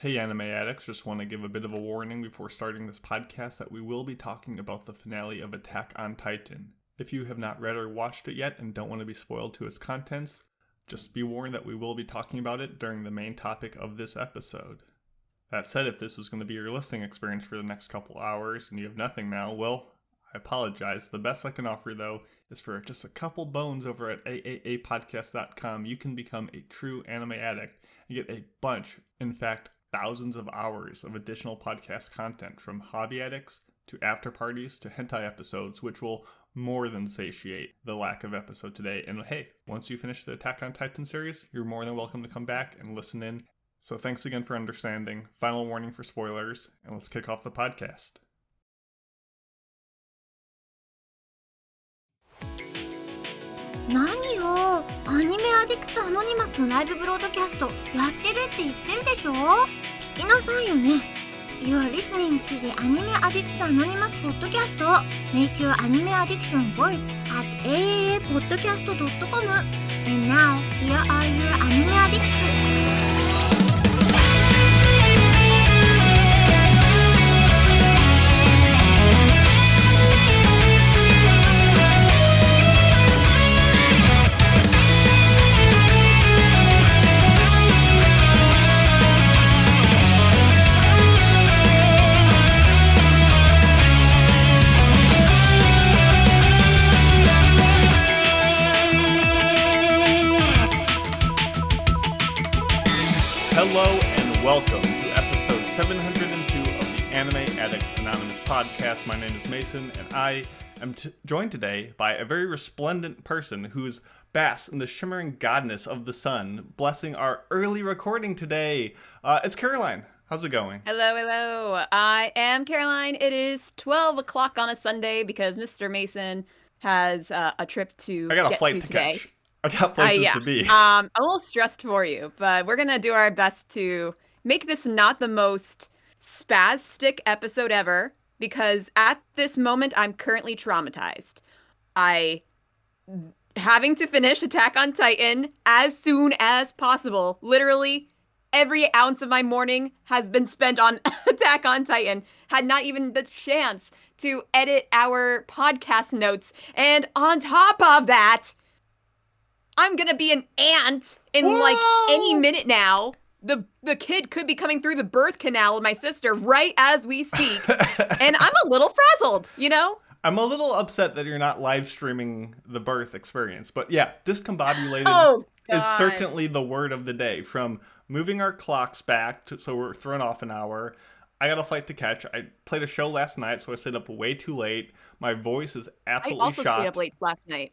Hey Anime Addicts, just want to give a bit of a warning before starting this podcast that we will be talking about the finale of Attack on Titan. If you have not read or watched it yet and don't want to be spoiled to its contents, just be warned that we will be talking about it during the main topic of this episode. That said, if this was going to be your listening experience for the next couple hours and you have nothing now, well, I apologize. The best I can offer, though, is for just a couple bones over at AAApodcast.com. You can become a true anime addict and get a bunch, in fact, thousands of hours of additional podcast content, from hobby addicts to after parties to hentai episodes, which will more than satiate the lack of episode today. And hey, once you finish the Attack on Titan series, you're more than welcome to come back and listen in. So thanks again for understanding. Final warning for spoilers, and let's kick off the podcast. 何よ、アニメアディクツアノニマスのライブブロードキャストやってるって言ってるでしょ。聞きなさいよね。You are listening to the Anime Addicts Anonymous podcast. Make your anime addiction worse at aapodcast.com. And now, here are your anime addicts. Hello and welcome to episode 702 of the Anime Addicts Anonymous podcast. My name is Mason, and I am joined today by a very resplendent person who's basks in the shimmering godness of the sun, blessing our early recording today. It's Caroline. How's it going? Hello. I am Caroline. It is 12 o'clock on a Sunday because Mr. Mason has a trip to I got a flight to today. catch. I got places to be. I'm a little stressed for you, but we're going to do our best to make this not the most spastic episode ever, because at this moment, I'm currently traumatized. Having to finish Attack on Titan as soon as possible. Literally, every ounce of my morning has been spent on Attack on Titan. Had not even the chance to edit our podcast notes. And on top of that, I'm gonna be an aunt in like any minute now. The kid could be coming through the birth canal of my sister right as we speak. And I'm a little frazzled, you know? I'm a little upset that you're not live streaming the birth experience. But yeah, discombobulated is certainly the word of the day. From moving our clocks back, so we're thrown off an hour. I got a flight to catch. I played a show last night, so I stayed up way too late. My voice is absolutely shot. I also stayed up late last night.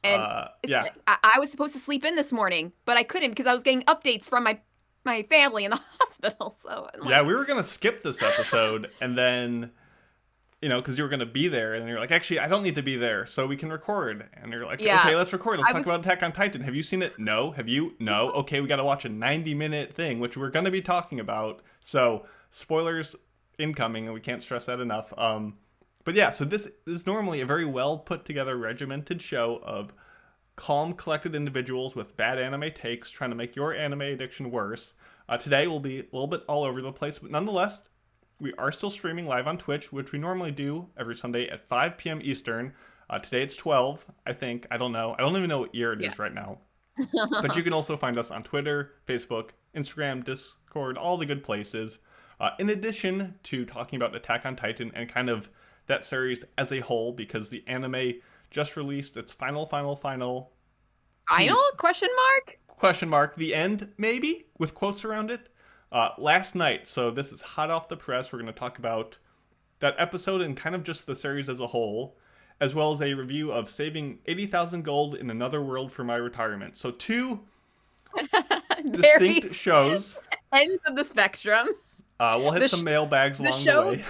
And I was supposed to sleep in this morning, but I couldn't because I was getting updates from my family in the hospital. So yeah, we were going to skip this episode and then, because you were going to be there and you're like, actually, I don't need to be there, so we can record. And you're like, okay, let's record. Let's talk about Attack on Titan. Have you seen it? No. Have you? No. Okay, we got to watch a 90-minute thing, which we're going to be talking about. So spoilers incoming, and we can't stress that enough. But yeah, so this is normally a very well put together, regimented show of calm, collected individuals with bad anime takes trying to make your anime addiction worse. Today will be a little bit all over the place, but nonetheless, we are still streaming live on Twitch, which we normally do every Sunday at 5 p.m. Eastern. Today it's 12, I think. I don't know. I don't even know what year it is right now. But you can also find us on Twitter, Facebook, Instagram, Discord, all the good places. In addition to talking about Attack on Titan and kind of that series as a whole, because the anime just released its final question mark the end, maybe, with quotes around it, last night. So this is hot off the press. We're going to talk about that episode and kind of just the series as a whole, as well as a review of Saving 80,000 Gold in Another World for My Retirement. So two distinct shows, ends of the spectrum. We'll hit some mailbags along the way.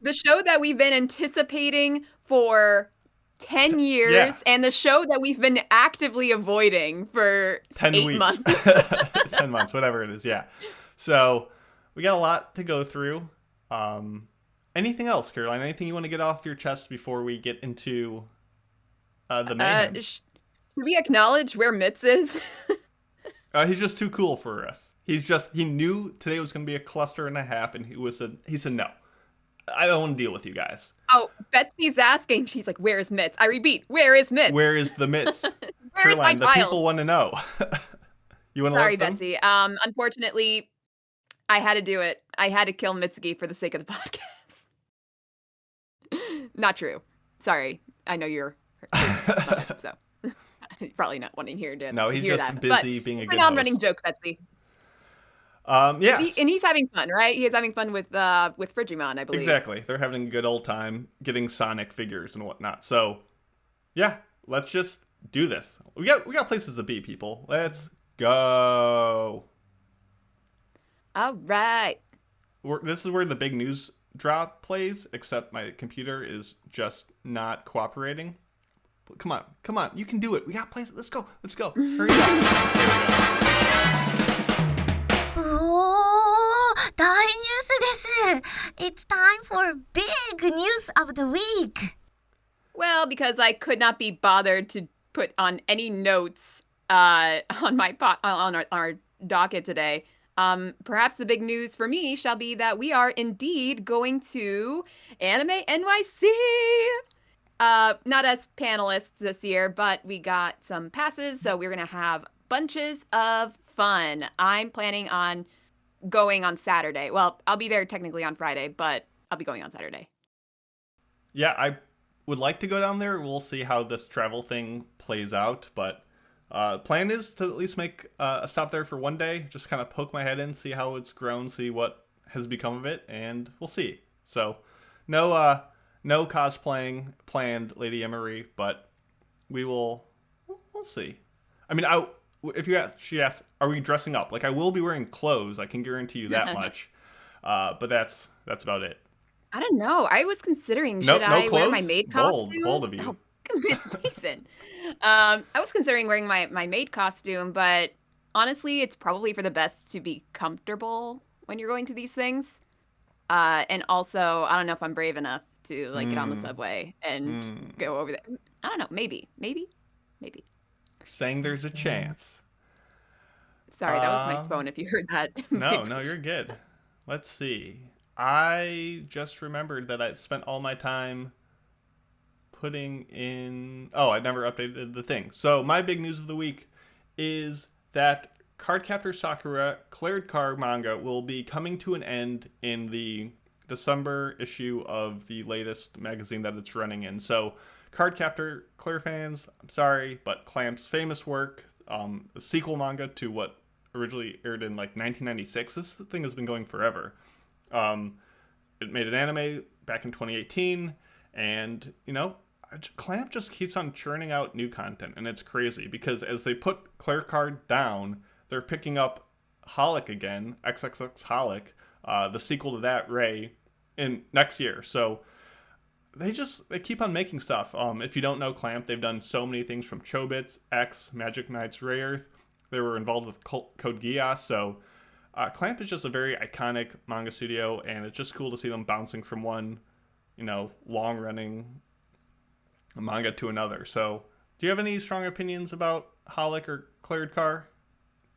The show that we've been anticipating for 10 years, and the show that we've been actively avoiding for 10 8 weeks. months. 10 months, whatever it is, yeah. So, we got a lot to go through. Anything else, Caroline? Anything you want to get off your chest before we get into the mayhem? Should we acknowledge where Mitz is? He's just too cool for us. He knew today was going to be a cluster and a half, and he said no. I don't want to deal with you guys. Oh, Betsy's asking. She's like, "Where's Mitz?" I repeat, where is Mitz? Where is the Mitz? Where is my the child? people want to know. You want to Sorry, let them? Betsy. Unfortunately, I had to do it. I had to kill Mitsuki for the sake of the podcast. Not true. Sorry. I know you're so you're probably not wanting to hear that. No, he's just that, busy being a good host. host. Running joke, Betsy. Yeah. And he's having fun, right? He's having fun with Frigimon, I believe. Exactly. They're having a good old time getting Sonic figures and whatnot. So, yeah, let's just do this. We got places to be, people. Let's go. All right. This is where the big news drop plays, except my computer is just not cooperating. Come on. You can do it. We got places. Let's go. Hurry up. There we go. 大ニュースです。It's time for big news of the week. Well, because I could not be bothered to put on any notes on our docket today. Perhaps the big news for me shall be that we are indeed going to Anime NYC. Not as panelists this year, but we got some passes, so we're going to have bunches of fun. I'm planning on going on Saturday. Well, I'll be there technically on Friday, but I'll be going on Saturday. Yeah, I would like to go down there. We'll see how this travel thing plays out, but plan is to at least make a stop there for one day, just kind of poke my head in, see how it's grown, see what has become of it, and we'll see. So, no cosplaying planned, Lady Emery, but we'll see. I mean, she asked, are we dressing up? Like, I will be wearing clothes, I can guarantee you that much. But that's about it. I don't know. I was considering, should I wear my maid costume? Bold of you. Oh, listen. I was considering wearing my maid costume, but honestly, it's probably for the best to be comfortable when you're going to these things. And also, I don't know if I'm brave enough to get on the subway and go over there. I don't know. Maybe. Saying there's a chance. Sorry, that was my phone if you heard that. No, you're good. Let's see. I just remembered that I spent all my time putting in... Oh, I never updated the thing. So my big news of the week is that Cardcaptor Sakura Cleared Card manga will be coming to an end in the December issue of the latest magazine that it's running in. So Cardcaptor Clear fans, I'm sorry, but Clamp's famous work, the sequel manga to what originally aired in 1996. This thing has been going forever. It made an anime back in 2018, and Clamp just keeps on churning out new content, and it's crazy because as they put Clear Card down, they're picking up Holic again, XXX Holic, the sequel to that, Ray, in next year. So they keep on making stuff. If you don't know Clamp, they've done so many things from Chobits, X, Magic Knights, Ray Earth. They were involved with Code Geass, so Clamp is just a very iconic manga studio, and it's just cool to see them bouncing from one, long-running manga to another. So, do you have any strong opinions about Holic or Cleared Card?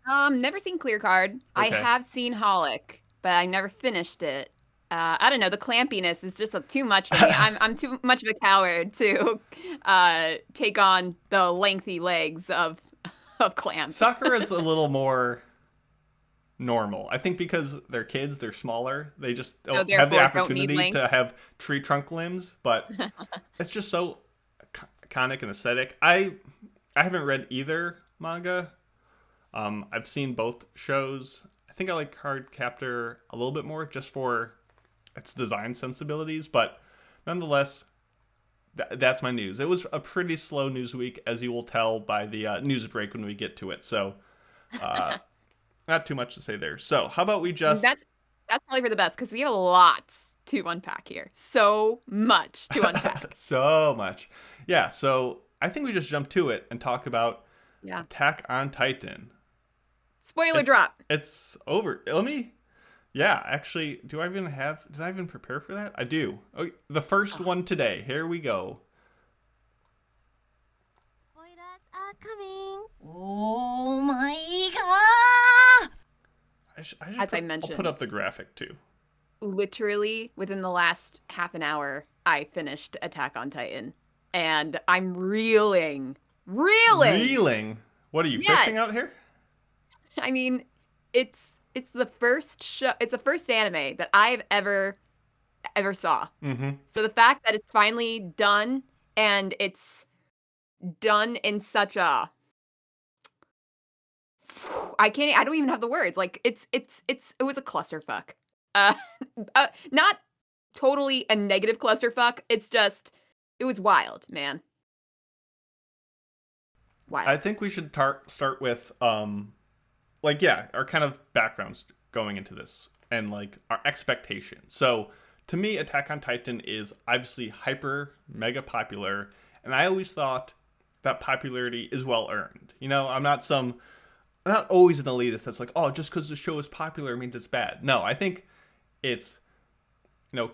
Never seen Clear Card. Okay. I have seen Holic, but I never finished it. I don't know. The clampiness is just too much for me. I'm too much of a coward to take on the lengthy legs of Clamp. Sakura's a little more normal. I think because they're kids, they're smaller. They just don't have the opportunity to have tree trunk limbs. But it's just so iconic and aesthetic. I haven't read either manga. I've seen both shows. I think I like Cardcaptor a little bit more just for its design sensibilities, but nonetheless, that's my news. It was a pretty slow news week, as you will tell by the news break when we get to it. So, not too much to say there. So, how about we just... That's probably for the best, because we have lots to unpack here. So much to unpack. So much. Yeah, so I think we just jump to it and talk about Attack on Titan. Spoiler drop. It's over. Yeah, actually, did I even prepare for that? I do. Okay, the first one today. Here we go. Spoilers are coming. Oh my god! As I mentioned, I'll put up the graphic too. Literally within the last half an hour, I finished Attack on Titan, and I'm reeling. Reeling? What are you, fishing Yes. out here? I mean, it's the first show. It's the first anime that I've ever saw. Mm-hmm. So the fact that it's finally done, and it's done in such a I don't even have the words. Like it was a clusterfuck. Uh, not totally a negative clusterfuck. It's just it was wild, man. Wild. I think we should start with our kind of backgrounds going into this and like our expectations. So to me, Attack on Titan is obviously hyper mega popular, and I always thought that popularity is well earned. You know, I'm not always an elitist that's like, oh, just because the show is popular means it's bad. No, I think it's,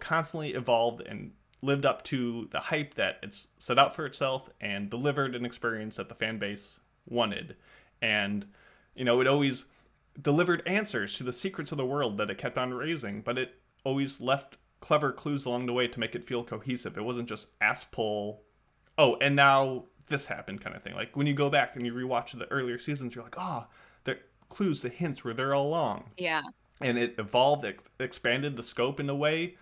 constantly evolved and lived up to the hype that it's set out for itself and delivered an experience that the fan base wanted. And, it always delivered answers to the secrets of the world that it kept on raising, but it always left clever clues along the way to make it feel cohesive. It wasn't just ass pull, oh, and now this happened kind of thing. Like when you go back and you rewatch the earlier seasons, you're like, oh, the clues, the hints were there all along. Yeah. And it evolved, it expanded the scope in a way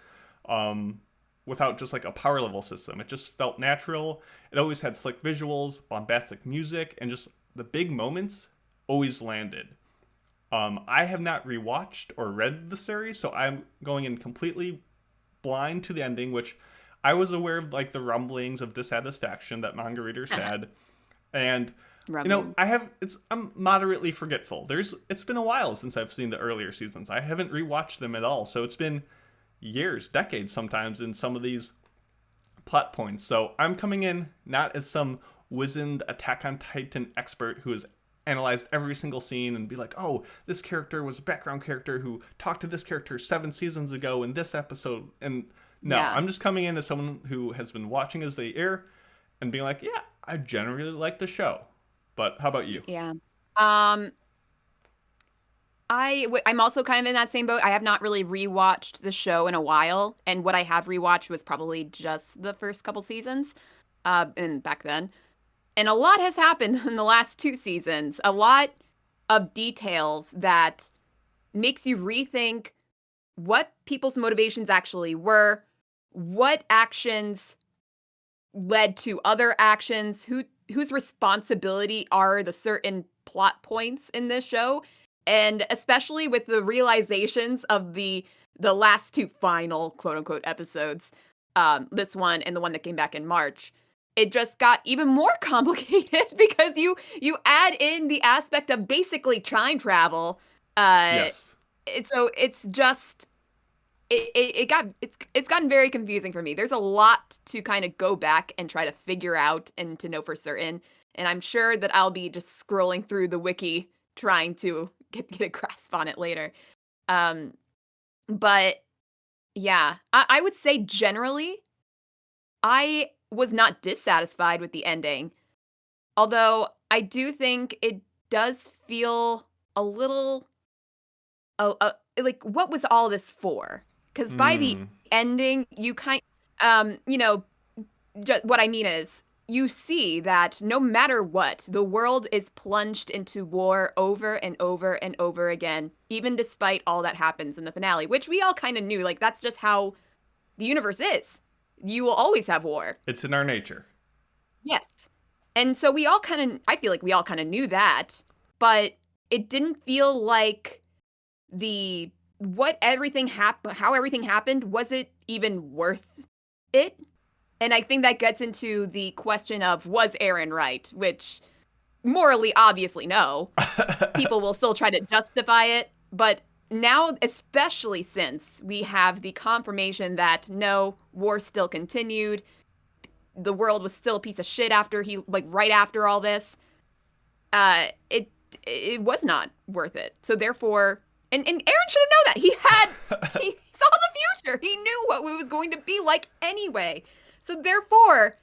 without just like a power level system. It just felt natural. It always had slick visuals, bombastic music, and just the big moments always landed. I have not rewatched or read the series, so I'm going in completely blind to the ending, which I was aware of like the rumblings of dissatisfaction that manga readers had. And I'm moderately forgetful. It's been a while since I've seen the earlier seasons. I haven't rewatched them at all. So it's been years, decades sometimes in some of these plot points. So I'm coming in not as some wizened Attack on Titan expert who has analyzed every single scene and be like, oh, this character was a background character who talked to this character 7 seasons ago in this episode. And no, yeah. I'm just coming in as someone who has been watching as they air and being like, yeah, I generally like the show. But how about you? Yeah. I'm also kind of in that same boat. I have not really rewatched the show in a while, and what I have rewatched was probably just the first couple seasons, and back then. And a lot has happened in the last 2 seasons. A lot of details that makes you rethink what people's motivations actually were, what actions led to other actions, whose responsibility are the certain plot points in this show, and especially with the realizations of the last 2 final quote-unquote episodes, this one and the one that came back in March, it just got even more complicated because you add in the aspect of basically time travel. Yes. So it's just it's gotten very confusing for me. There's a lot to kind of go back and try to figure out and to know for certain. And I'm sure that I'll be just scrolling through the wiki trying to get a grasp on it later. But yeah, I would say generally, I was not dissatisfied with the ending. Although I do think it does feel a little like, what was all this for? Because by the ending, you what I mean is, you see that no matter what, the world is plunged into war over and over and over again, even despite all that happens in the finale, which we all kind of knew. Like, that's just how the universe is. You will always have war. It's in our nature. Yes. And so I feel like we all kind of knew that, but it didn't feel like how everything happened, was it even worth it? And I think that gets into the question of, was Eren right? Which, morally, obviously, no. People will still try to justify it. But now, especially since we have the confirmation that, no, war still continued, the world was still a piece of shit right after all this, it was not worth it. So therefore, and Eren should have known that. He saw the future. He knew what it was going to be like anyway. So therefore,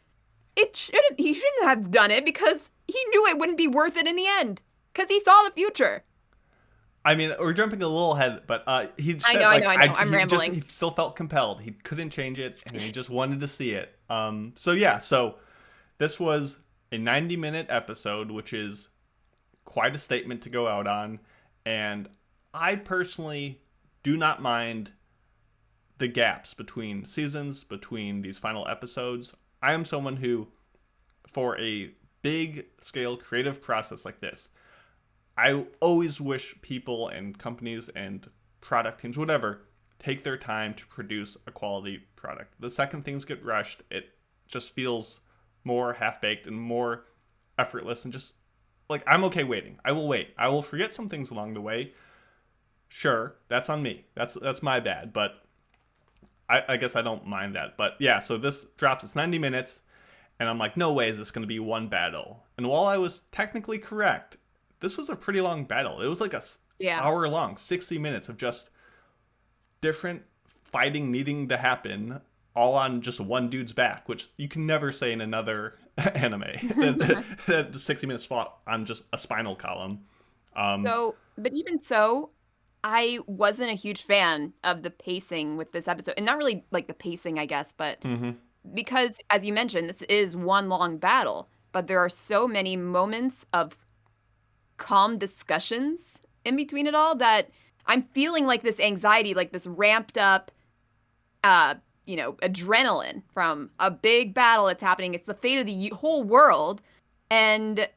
he shouldn't have done it because he knew it wouldn't be worth it in the end because he saw the future. I mean, we're jumping a little ahead, but he said, I know. I'm rambling. He still felt compelled. He couldn't change it, and he just wanted to see it. So this was a 90-minute episode, which is quite a statement to go out on. And I personally do not mind the gaps between seasons, between these final episodes. I am someone who, for a big-scale creative process like this, I always wish people and companies and product teams, whatever, take their time to produce a quality product. The second things get rushed, it just feels more half-baked and more effortless and just, like, I'm okay waiting. I will wait. I will forget some things along the way. Sure, that's on me. That's my bad, but I guess I don't mind that. But yeah, so this drops, it's 90 minutes, and I'm like, no way is this going to be one battle. And while I was technically correct, this was a pretty long battle. It was like hour long, 60 minutes of just different fighting needing to happen, all on just one dude's back, which you can never say in another anime. that 60 minutes fought on just a spinal column. But even so, I wasn't a huge fan of the pacing with this episode. And not really like the pacing, I guess, but because, as you mentioned, this is one long battle. But there are so many moments of calm discussions in between it all that I'm feeling like this anxiety, like this ramped up, adrenaline from a big battle that's happening. It's the fate of the whole world. And,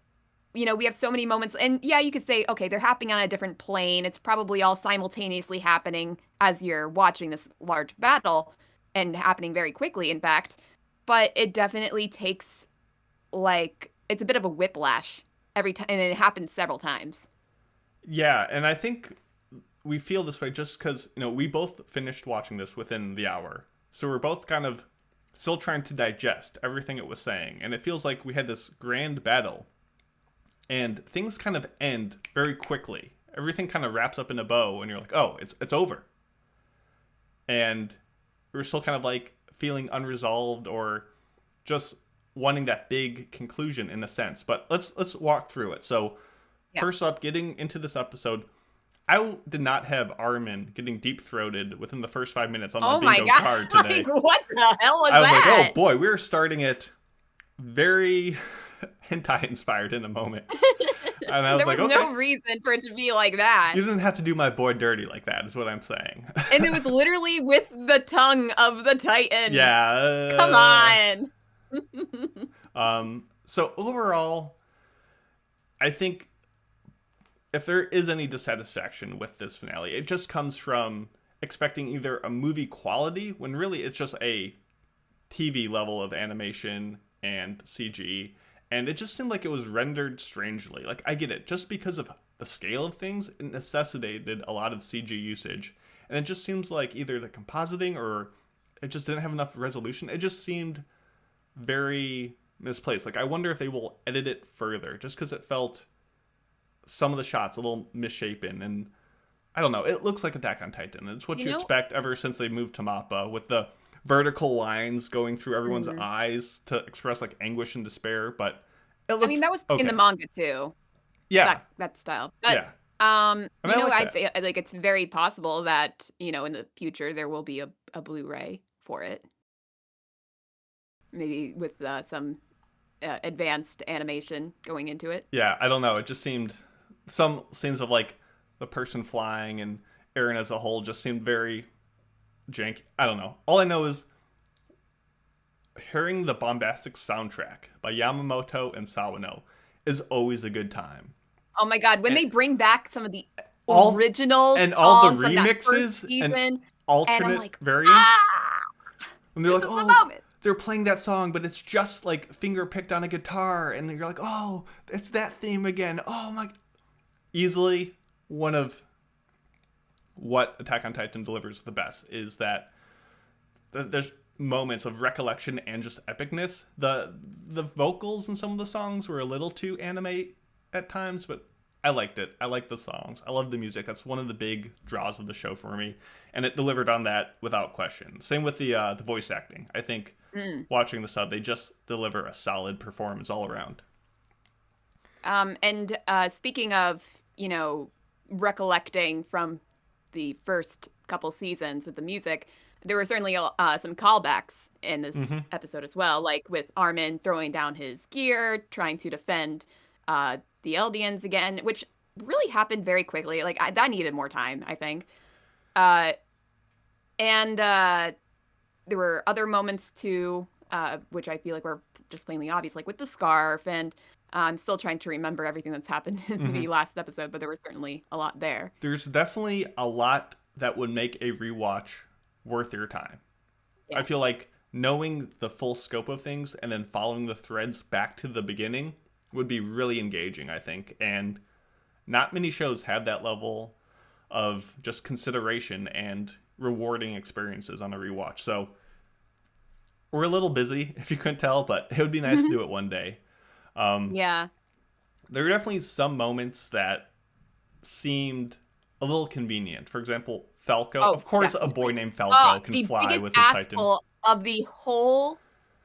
we have so many moments. And yeah, you could say, okay, they're happening on a different plane. It's probably all simultaneously happening as you're watching this large battle and happening very quickly, in fact. But it definitely takes, it's a bit of a whiplash every time, and it happens several times. Yeah, and I think we feel this way just because, we both finished watching this within the hour. So we're both kind of still trying to digest everything it was saying. And it feels like we had this grand battle. And things kind of end very quickly. Everything kind of wraps up in a bow, and you're like, oh, it's over. And we're still kind of like feeling unresolved or just wanting that big conclusion in a sense. But let's walk through it. So first up, getting into this episode, I did not have Armin getting deep-throated within the first 5 minutes on the bingo card today. Like, what the hell was that? I was like, oh boy, we're starting it very hentai-inspired in a moment. And I was there was no reason for it to be like that. You didn't have to do my boy dirty like that, is what I'm saying. And it was literally with the tongue of the Titan. Yeah. Come on. So overall, I think if there is any dissatisfaction with this finale, it just comes from expecting either a movie quality when really it's just a TV level of animation and CG. And it just seemed like it was rendered strangely. Like, I get it. Just because of the scale of things, it necessitated a lot of CG usage. And it just seems like either the compositing or it just didn't have enough resolution. It just seemed very misplaced. Like, I wonder if they will edit it further. Just because it felt some of the shots a little misshapen. And I don't know. It looks like Attack on Titan. It's what you expect ever since they moved to MAPPA with the vertical lines going through everyone's eyes to express like anguish and despair, but it looks, that was in the manga too. Yeah, that style. But I feel like it's very possible that in the future there will be a Blu-ray for it, maybe with some advanced animation going into it. Yeah, I don't know. It just seemed some scenes of like the person flying and Eren as a whole just seemed very jank. I don't know. All I know is hearing the bombastic soundtrack by Yamamoto and Sawano is always a good time. Oh my god, when they bring back some of the originals and all the remixes and alternate variants, and they're like, they're playing that song, but it's just like finger picked on a guitar, and you're like, oh, it's that theme again. Oh my, easily one of what Attack on Titan delivers the best is that there's moments of recollection and just epicness. The vocals in some of the songs were a little too anime at times, but I liked it. I liked the songs. I love the music. That's one of the big draws of the show for me, and it delivered on that without question. Same with the voice acting. I think watching the sub, they just deliver a solid performance all around. And speaking of, recollecting from the first couple seasons with the music, there were certainly some callbacks in this episode as well, like with Armin throwing down his gear, trying to defend the Eldians again, which really happened very quickly. Like, that needed more time, I think. And there were other moments too, which I feel like were just plainly obvious, like with the scarf. And I'm still trying to remember everything that's happened in the last episode, but there was certainly a lot there. There's definitely a lot that would make a rewatch worth your time. Yeah. I feel like knowing the full scope of things and then following the threads back to the beginning would be really engaging, I think. And not many shows have that level of just consideration and rewarding experiences on a rewatch. So we're a little busy, if you couldn't tell, but it would be nice to do it one day. Yeah. There are definitely some moments that seemed a little convenient. For example, Falco. Of course, definitely. A boy named Falco can fly with his Titan. Of the whole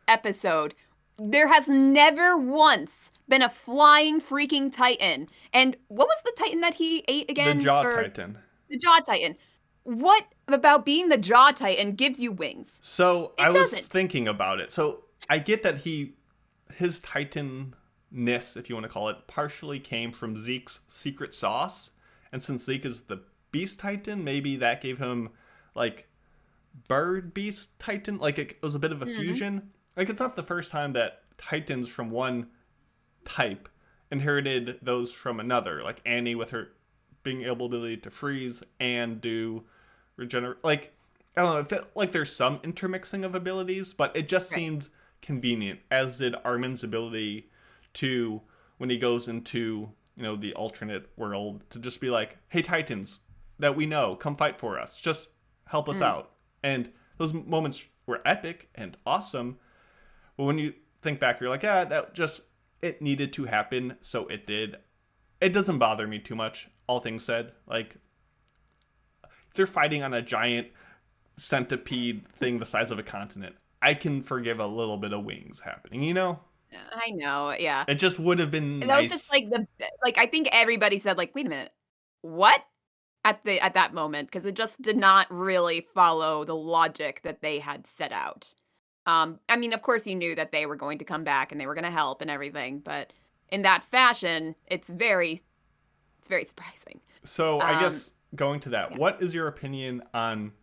episode. There has never once been a flying freaking Titan. And what was the Titan that he ate again? The Jaw Titan. The Jaw Titan. What about being the Jaw Titan gives you wings? So I was thinking about it. So I get that his Titan-ness, if you want to call it, partially came from Zeke's secret sauce. And since Zeke is the Beast Titan, maybe that gave him, like, Bird Beast Titan. Like, it was a bit of a fusion. Like, it's not the first time that Titans from one type inherited those from another. Like, Annie with her being able to freeze and do regenerate. Like, I don't know, it felt like there's some intermixing of abilities, but it just seemed convenient, as did Armin's ability to, when he goes into, the alternate world, to just be like, hey, Titans that we know, come fight for us. Just help us out. And those moments were epic and awesome. But when you think back, you're like, it needed to happen, so it did. It doesn't bother me too much, all things said. Like, they're fighting on a giant centipede thing the size of a continent. I can forgive a little bit of wings happening, I know, yeah. It just would have been nice. That was just like I think everybody said, like, wait a minute, what? At that moment, because it just did not really follow the logic that they had set out. I mean, of course you knew that they were going to come back and they were going to help and everything, but in that fashion, it's very surprising. So I guess going to that, what is your opinion on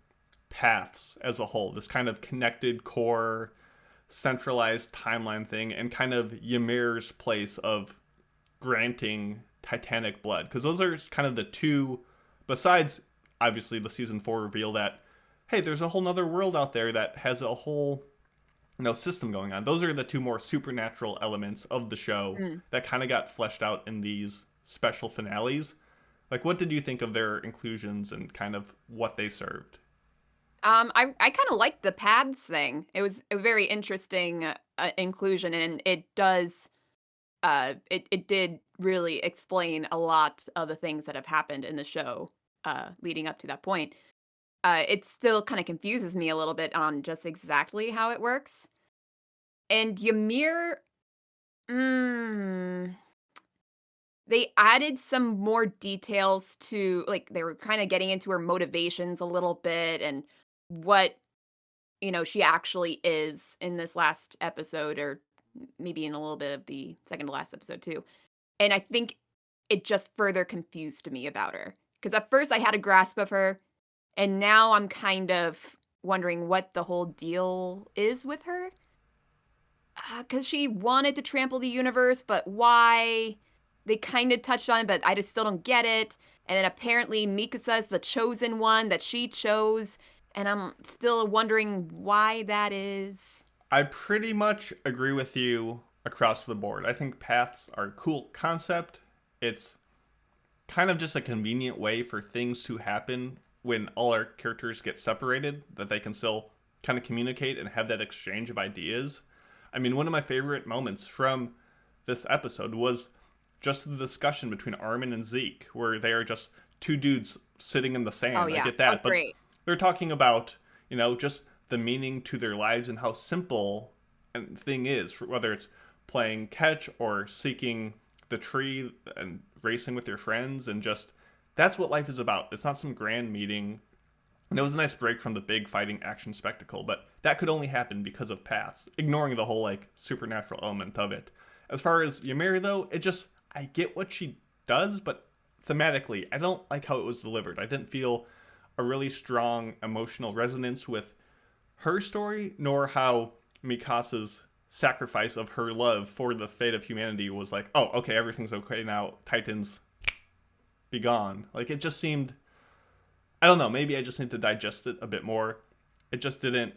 paths as a whole? This kind of connected core, centralized timeline thing, and kind of Ymir's place of granting Titanic blood, because those are kind of the two. Besides, obviously, the season 4 reveal that, hey, there's a whole nother world out there that has a whole, system going on. Those are the two more supernatural elements of the show that kind of got fleshed out in these special finales. Like, what did you think of their inclusions and kind of what they served? I kind of liked the paths thing. It was a very interesting inclusion, and it does, it did really explain a lot of the things that have happened in the show leading up to that point. It still kind of confuses me a little bit on just exactly how it works. And Ymir, they added some more details to, like, they were kind of getting into her motivations a little bit and what, she actually is in this last episode, or maybe in a little bit of the second to last episode too. And I think it just further confused me about her. Because at first I had a grasp of her, and now I'm kind of wondering what the whole deal is with her. Because she wanted to trample the universe, but why? They kind of touched on it, but I just still don't get it. And then apparently Mikasa is the chosen one that she chose, and I'm still wondering why that is. I pretty much agree with you across the board. I think paths are a cool concept. It's kind of just a convenient way for things to happen when all our characters get separated, that they can still kind of communicate and have that exchange of ideas. I mean, one of my favorite moments from this episode was just the discussion between Armin and Zeke, where they are just two dudes sitting in the sand. Oh, yeah. I get that. But great. They're talking about, just the meaning to their lives and how simple a thing is, whether it's playing catch or seeking the tree and racing with your friends, and just that's what life is about. It's not some grand meeting. And it was a nice break from the big fighting action spectacle, but that could only happen because of paths, ignoring the whole like supernatural element of it. As far as Ymir though, I get what she does, but thematically, I don't like how it was delivered. I didn't feel a really strong emotional resonance with her story, nor how Mikasa's sacrifice of her love for the fate of humanity was like, oh, okay, everything's okay now, Titans, be gone. Like, it just seemed, I don't know, maybe I just need to digest it a bit more. It just didn't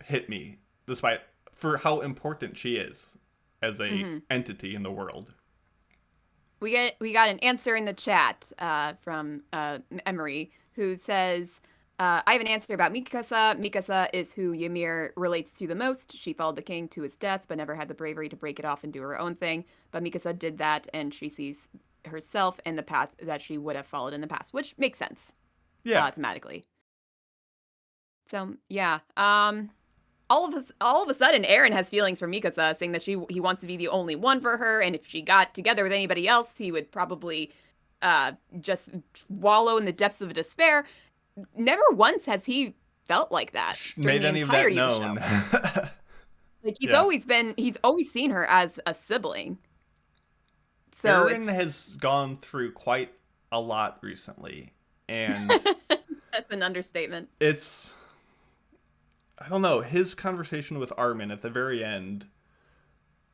hit me, despite, for how important she is as a entity in the world. We got an answer in the chat from Emery, who says, I have an answer about Mikasa. Mikasa is who Ymir relates to the most. She followed the king to his death, but never had the bravery to break it off and do her own thing. But Mikasa did that, and she sees herself in the path that she would have followed in the past, which makes sense. Yeah. Thematically. So, yeah. All of a sudden, Eren has feelings for Mikasa, saying that he wants to be the only one for her, and if she got together with anybody else, he would probably just wallow in the depths of despair. Never once has he felt like that during the entirety of the show. Like he's always seen her as a sibling. So Eren has gone through quite a lot recently, and that's an understatement. I don't know, his conversation with Armin at the very end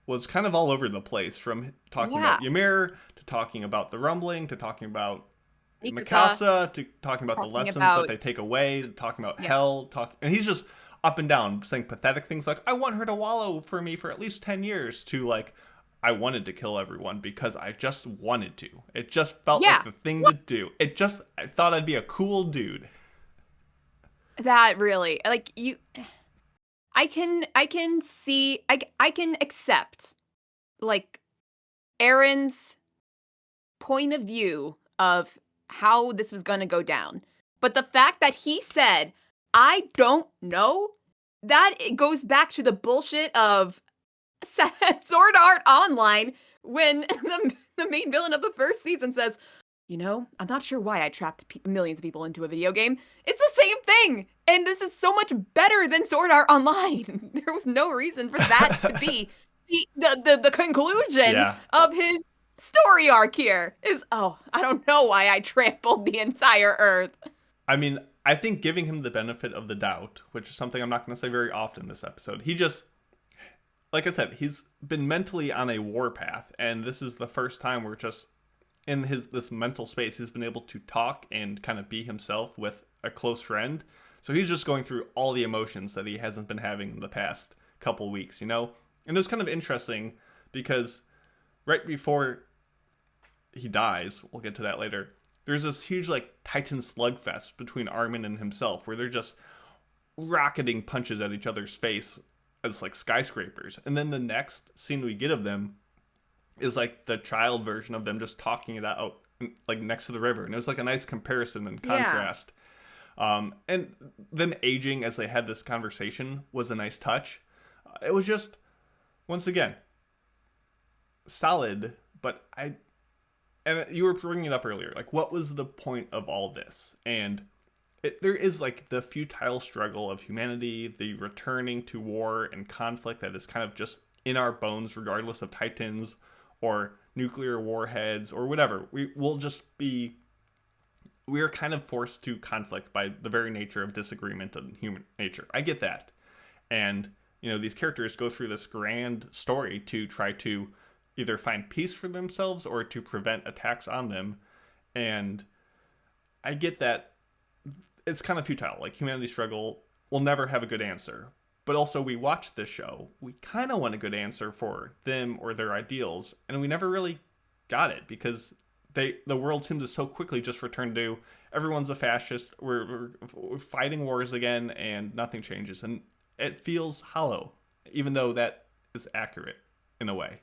was kind of all over the place, from talking about Ymir, to talking about the rumbling, to talking about Mikasa, to talking about the lessons that they take away, to talking about hell, and he's just up and down, saying pathetic things like, I want her to wallow for me for at least 10 years, to like, I wanted to kill everyone because I just wanted to. It just felt like the thing to do. I thought I'd be a cool dude. That really, like, I can accept, like, Eren's point of view of how this was going to go down. But the fact that he said, I don't know, that it goes back to the bullshit of Sword Art Online, when the main villain of the first season says, you know, I'm not sure why I trapped millions of people into a video game. It's the same thing! And this is so much better than Sword Art Online. There was no reason for that to be the conclusion of his story arc here. I don't know why I trampled the entire Earth. I mean, I think giving him the benefit of the doubt, which is something I'm not going to say very often this episode, he just, like I said, he's been mentally on a warpath, and this is the first time we're just in this mental space. He's been able to talk and kind of be himself with a close friend. So he's just going through all the emotions that he hasn't been having in the past couple weeks, you know? And it was kind of interesting because right before he dies, we'll get to that later, there's this huge like Titan slugfest between Armin and himself, where they're just rocketing punches at each other's face as like skyscrapers. And then the next scene we get of them is like the child version of them just talking it out like next to the river. And it was like a nice comparison and contrast. And them aging as they had this conversation was a nice touch. It was just, once again, solid, but and you were bringing it up earlier, like, what was the point of all this? And there is like the futile struggle of humanity, the returning to war and conflict that is kind of just in our bones, regardless of Titans or nuclear warheads or whatever. We are kind of forced to conflict by the very nature of disagreement and human nature. I get that. And, you know, these characters go through this grand story to try to either find peace for themselves or to prevent attacks on them. And I get that it's kind of futile. Like, humanity struggle will never have a good answer. But also, we watch this show, we kind of want a good answer for them or their ideals, and we never really got it, because the world seemed to so quickly just return to, everyone's a fascist, we're fighting wars again, and nothing changes. And it feels hollow, even though that is accurate in a way.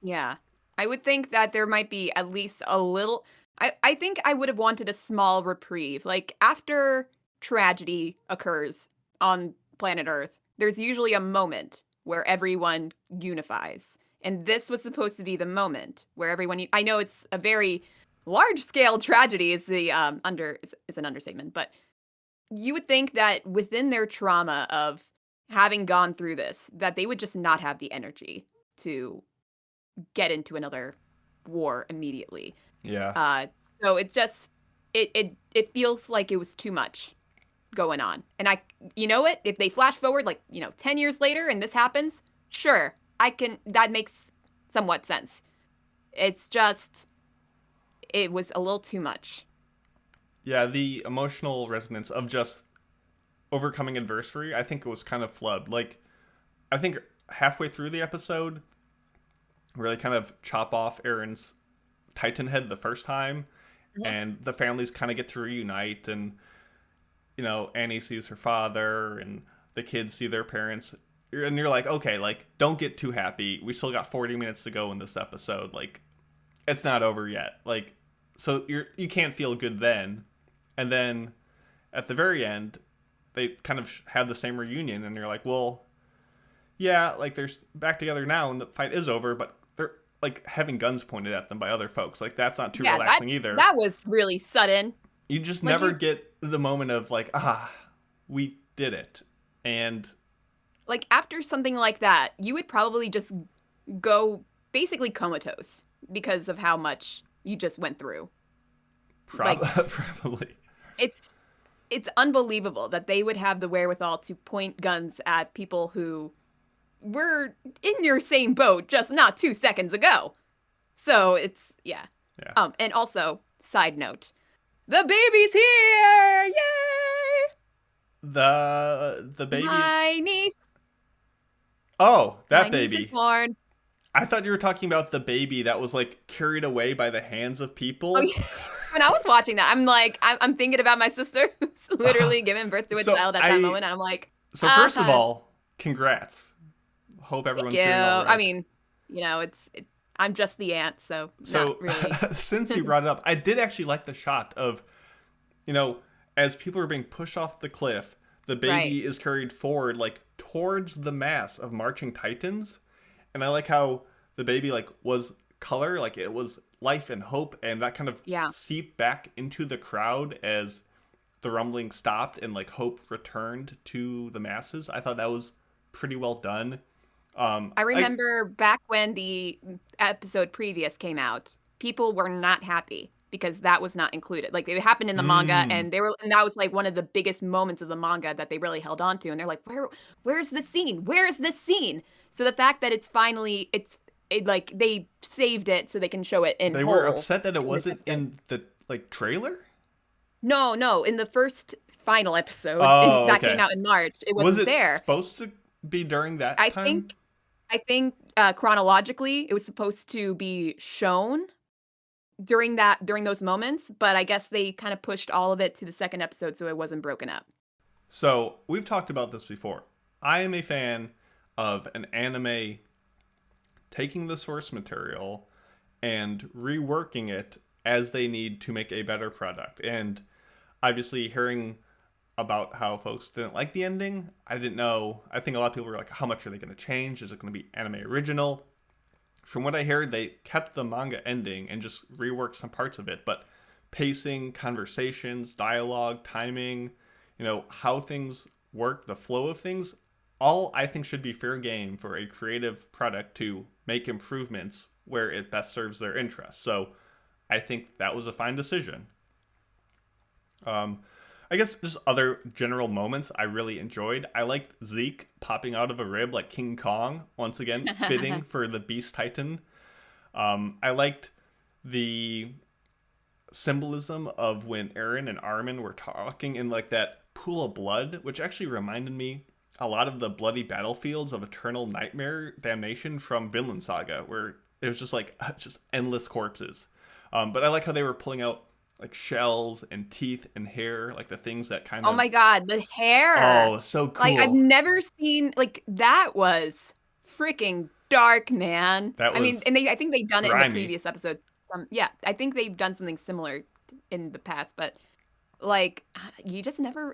Yeah. I would think that there might be at least a little... I think I would have wanted a small reprieve. Like, after tragedy occurs on planet Earth, there's usually a moment where everyone unifies. And this was supposed to be the moment where everyone, I know it's a very large scale tragedy is the is an understatement, but you would think that within their trauma of having gone through this, that they would just not have the energy to get into another war immediately. Yeah. So it's just it feels like it was too much going on. And you know what? If they flash forward 10 years later and this happens, sure, that makes somewhat sense. It's just it was a little too much. Yeah, the emotional resonance of just overcoming adversity, I think it was kind of flawed. Like, I think halfway through the episode, where they kind of chop off Aaron's Titan head the first time, and the families kind of get to reunite, and, Annie sees her father, and the kids see their parents, and you're like, okay, like, don't get too happy. We still got 40 minutes to go in this episode. Like, it's not over yet. Like, so you can't feel good then. And then at the very end, they kind of have the same reunion, and you're like, well, yeah, like they're back together now, and the fight is over, but they're like having guns pointed at them by other folks. Like, that's not too relaxing either. That was really sudden. You just never get the moment of like, we did it. And like after something like that, you would probably just go basically comatose because of how much you just went through. Probably. It's unbelievable that they would have the wherewithal to point guns at people who were in your same boat just not 2 seconds ago. So it's yeah. And also, side note, the baby's here! Yay! The baby. My niece. Oh, that My baby. niece is born. I thought you were talking about the baby that was like carried away by the hands of people. Oh, yeah. When I was watching that, I'm like, I'm thinking about my sister who's literally giving birth to a child at that moment, and I'm like, so first of all, congrats. Hope everyone's doing all right. I mean, I'm just the aunt, so not really. Since you brought it up, I did actually like the shot of, as people are being pushed off the cliff, the baby is carried forward, like towards the mass of marching Titans, and I like how the baby was color, like it was life and hope, and that kind of seeped back into the crowd as the rumbling stopped and hope returned to the masses. I thought that was pretty well done. I remember back when the episode previous came out, people were not happy because that was not included. Like, it happened in the manga, and that was one of the biggest moments of the manga that they really held on to, and they're like, where's the scene? Where is this scene? So the fact that it's finally they saved it so they can show it in. They were upset that it wasn't in the trailer. No, in the first final episode that came out in March, it wasn't there. Was it supposed to be during that time? I think chronologically it was supposed to be shown during those moments, but I guess they kind of pushed all of it to the second episode so it wasn't broken up. So we've talked about this before. I am a fan of an anime taking the source material and reworking it as they need to make a better product. And obviously hearing about how folks didn't like the ending, I didn't know. I think a lot of people were like, how much are they going to change? Is it going to be anime original? From what I heard, they kept the manga ending and just reworked some parts of it. But pacing, conversations, dialogue, timing, how things work, the flow of things, all I think should be fair game for a creative product to make improvements where it best serves their interests. So I think that was a fine decision. I guess just other general moments I really enjoyed. I liked Zeke popping out of a rib like King Kong, once again, fitting for the Beast Titan. I liked the symbolism of when Eren and Armin were talking in that pool of blood, which actually reminded me a lot of the bloody battlefields of Eternal Nightmare Damnation from Vinland Saga, where it was just just endless corpses. But I like how they were pulling out shells and teeth and hair, the things that kind of... Oh my god, the hair! Oh, so cool. I've never seen... that was freaking dark, man. That was I think they've done it grimy. in the previous episode. I think they've done something similar in the past, but you just never...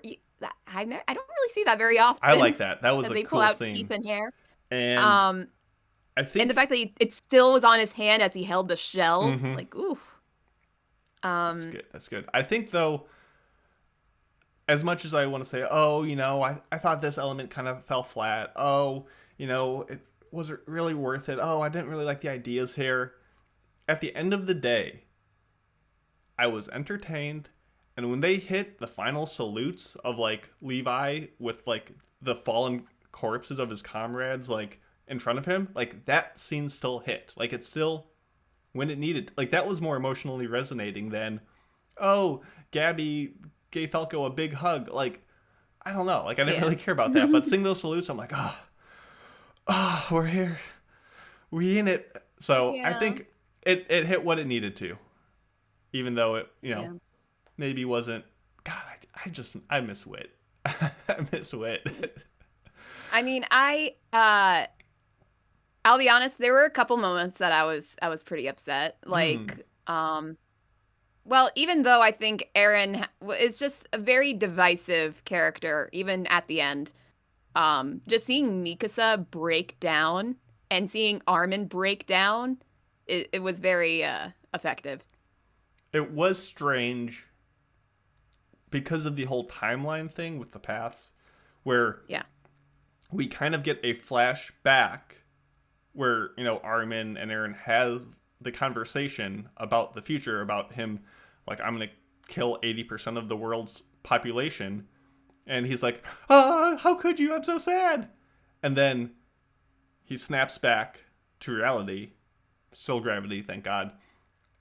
I don't really see that very often. I like that. That was a they cool pull out scene. teeth and hair. And I think... And the fact that it still was on his hand as he held the shell. Like, ooh. That's good. That's good. I think, though, as much as I want to say, oh, I thought this element kind of fell flat. Oh, it wasn't really worth it. Oh, I didn't really like the ideas here. At the end of the day, I was entertained. And when they hit the final salutes of, like, Levi with, like, the fallen corpses of his comrades, like, in front of him, like, that scene still hit. Like, it still, when it needed, like, that was more emotionally resonating than, oh, Gabby gave Falco a big hug. Like, I don't know. Like, I didn't really care about that. But seeing those salutes, I'm like, we're here. We in it. So I think it hit what it needed to. Even though it, maybe wasn't. God, I miss Wit. I miss Wit. I mean, I'll be honest, there were a couple moments that I was pretty upset. Like, well, even though I think Aaron is just a very divisive character, even at the end, just seeing Mikasa break down and seeing Armin break down, it was very effective. It was strange because of the whole timeline thing with the paths, where we kind of get a flashback where, Armin and Aaron have the conversation about the future, about him, like, I'm going to kill 80% of the world's population. And he's like, how could you? I'm so sad. And then he snaps back to reality. Still gravity, thank God.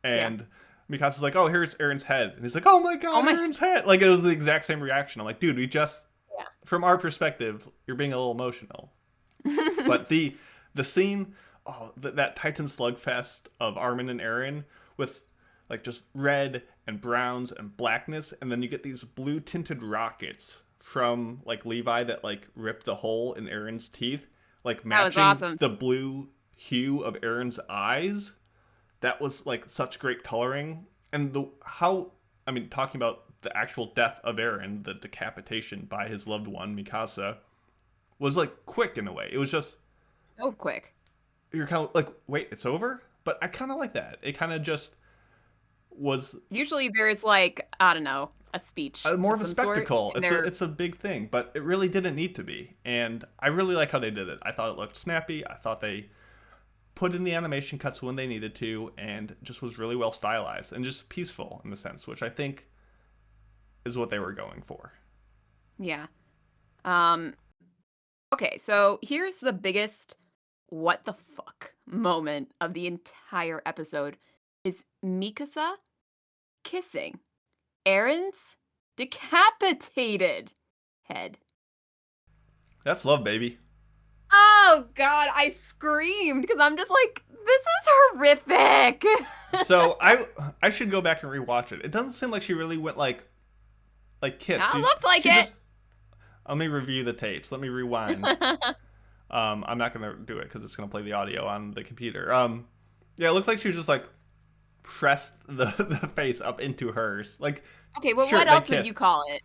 And Mikasa's like, oh, here's Aaron's head. And he's like, oh my God, Aaron's head. Like, it was the exact same reaction. I'm like, dude, we just, from our perspective, you're being a little emotional. But the scene, that Titan slugfest of Armin and Aaron with, like, just red and browns and blackness. And then you get these blue tinted rockets from, like, Levi that, like, rip the hole in Aaron's teeth. Like, matching the blue hue of Aaron's eyes. That was, like, such great coloring. And talking about the actual death of Aaron, the decapitation by his loved one, Mikasa, was, like, quick in a way. It was just... so quick. You're kind of like, wait, it's over? But I kind of like that. It kind of just was... Usually there's, like, I don't know, a speech. More of a spectacle. It's a big thing. But it really didn't need to be. And I really like how they did it. I thought it looked snappy. I thought they put in the animation cuts when they needed to, and just was really well stylized and just peaceful in a sense, which I think is what they were going for. Yeah. Okay, so here's the biggest what the fuck moment of the entire episode is Mikasa kissing Aaron's decapitated head. That's love, baby. Oh, God, I screamed because I'm just like, this is horrific. So I should go back and rewatch it. It doesn't seem like she really went like kiss. It looked like it. Let me review the tapes. Let me rewind. I'm not going to do it because it's going to play the audio on the computer. Yeah, it looks like she was just, like, pressed the face up into hers. Like, okay, well, what else would you call it?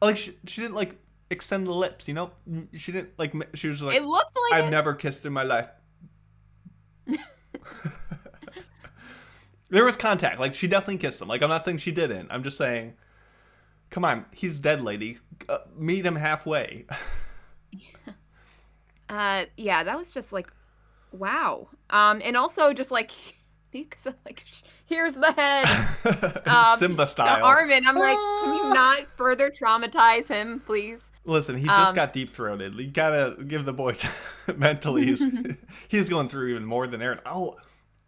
Like, she didn't, like, extend the lips, She didn't, like, she was like, it looked like I've never kissed in my life. There was contact. Like, she definitely kissed him. Like, I'm not saying she didn't. I'm just saying, come on, he's dead, lady. Meet him halfway. Yeah, that was just like, wow. And also just like, because like, here's the head. Simba style. Armin, I'm like, can you not further traumatize him, please? Listen, he just got deep-throated. You gotta give the boy mentally. He's going through even more than Aaron. Oh,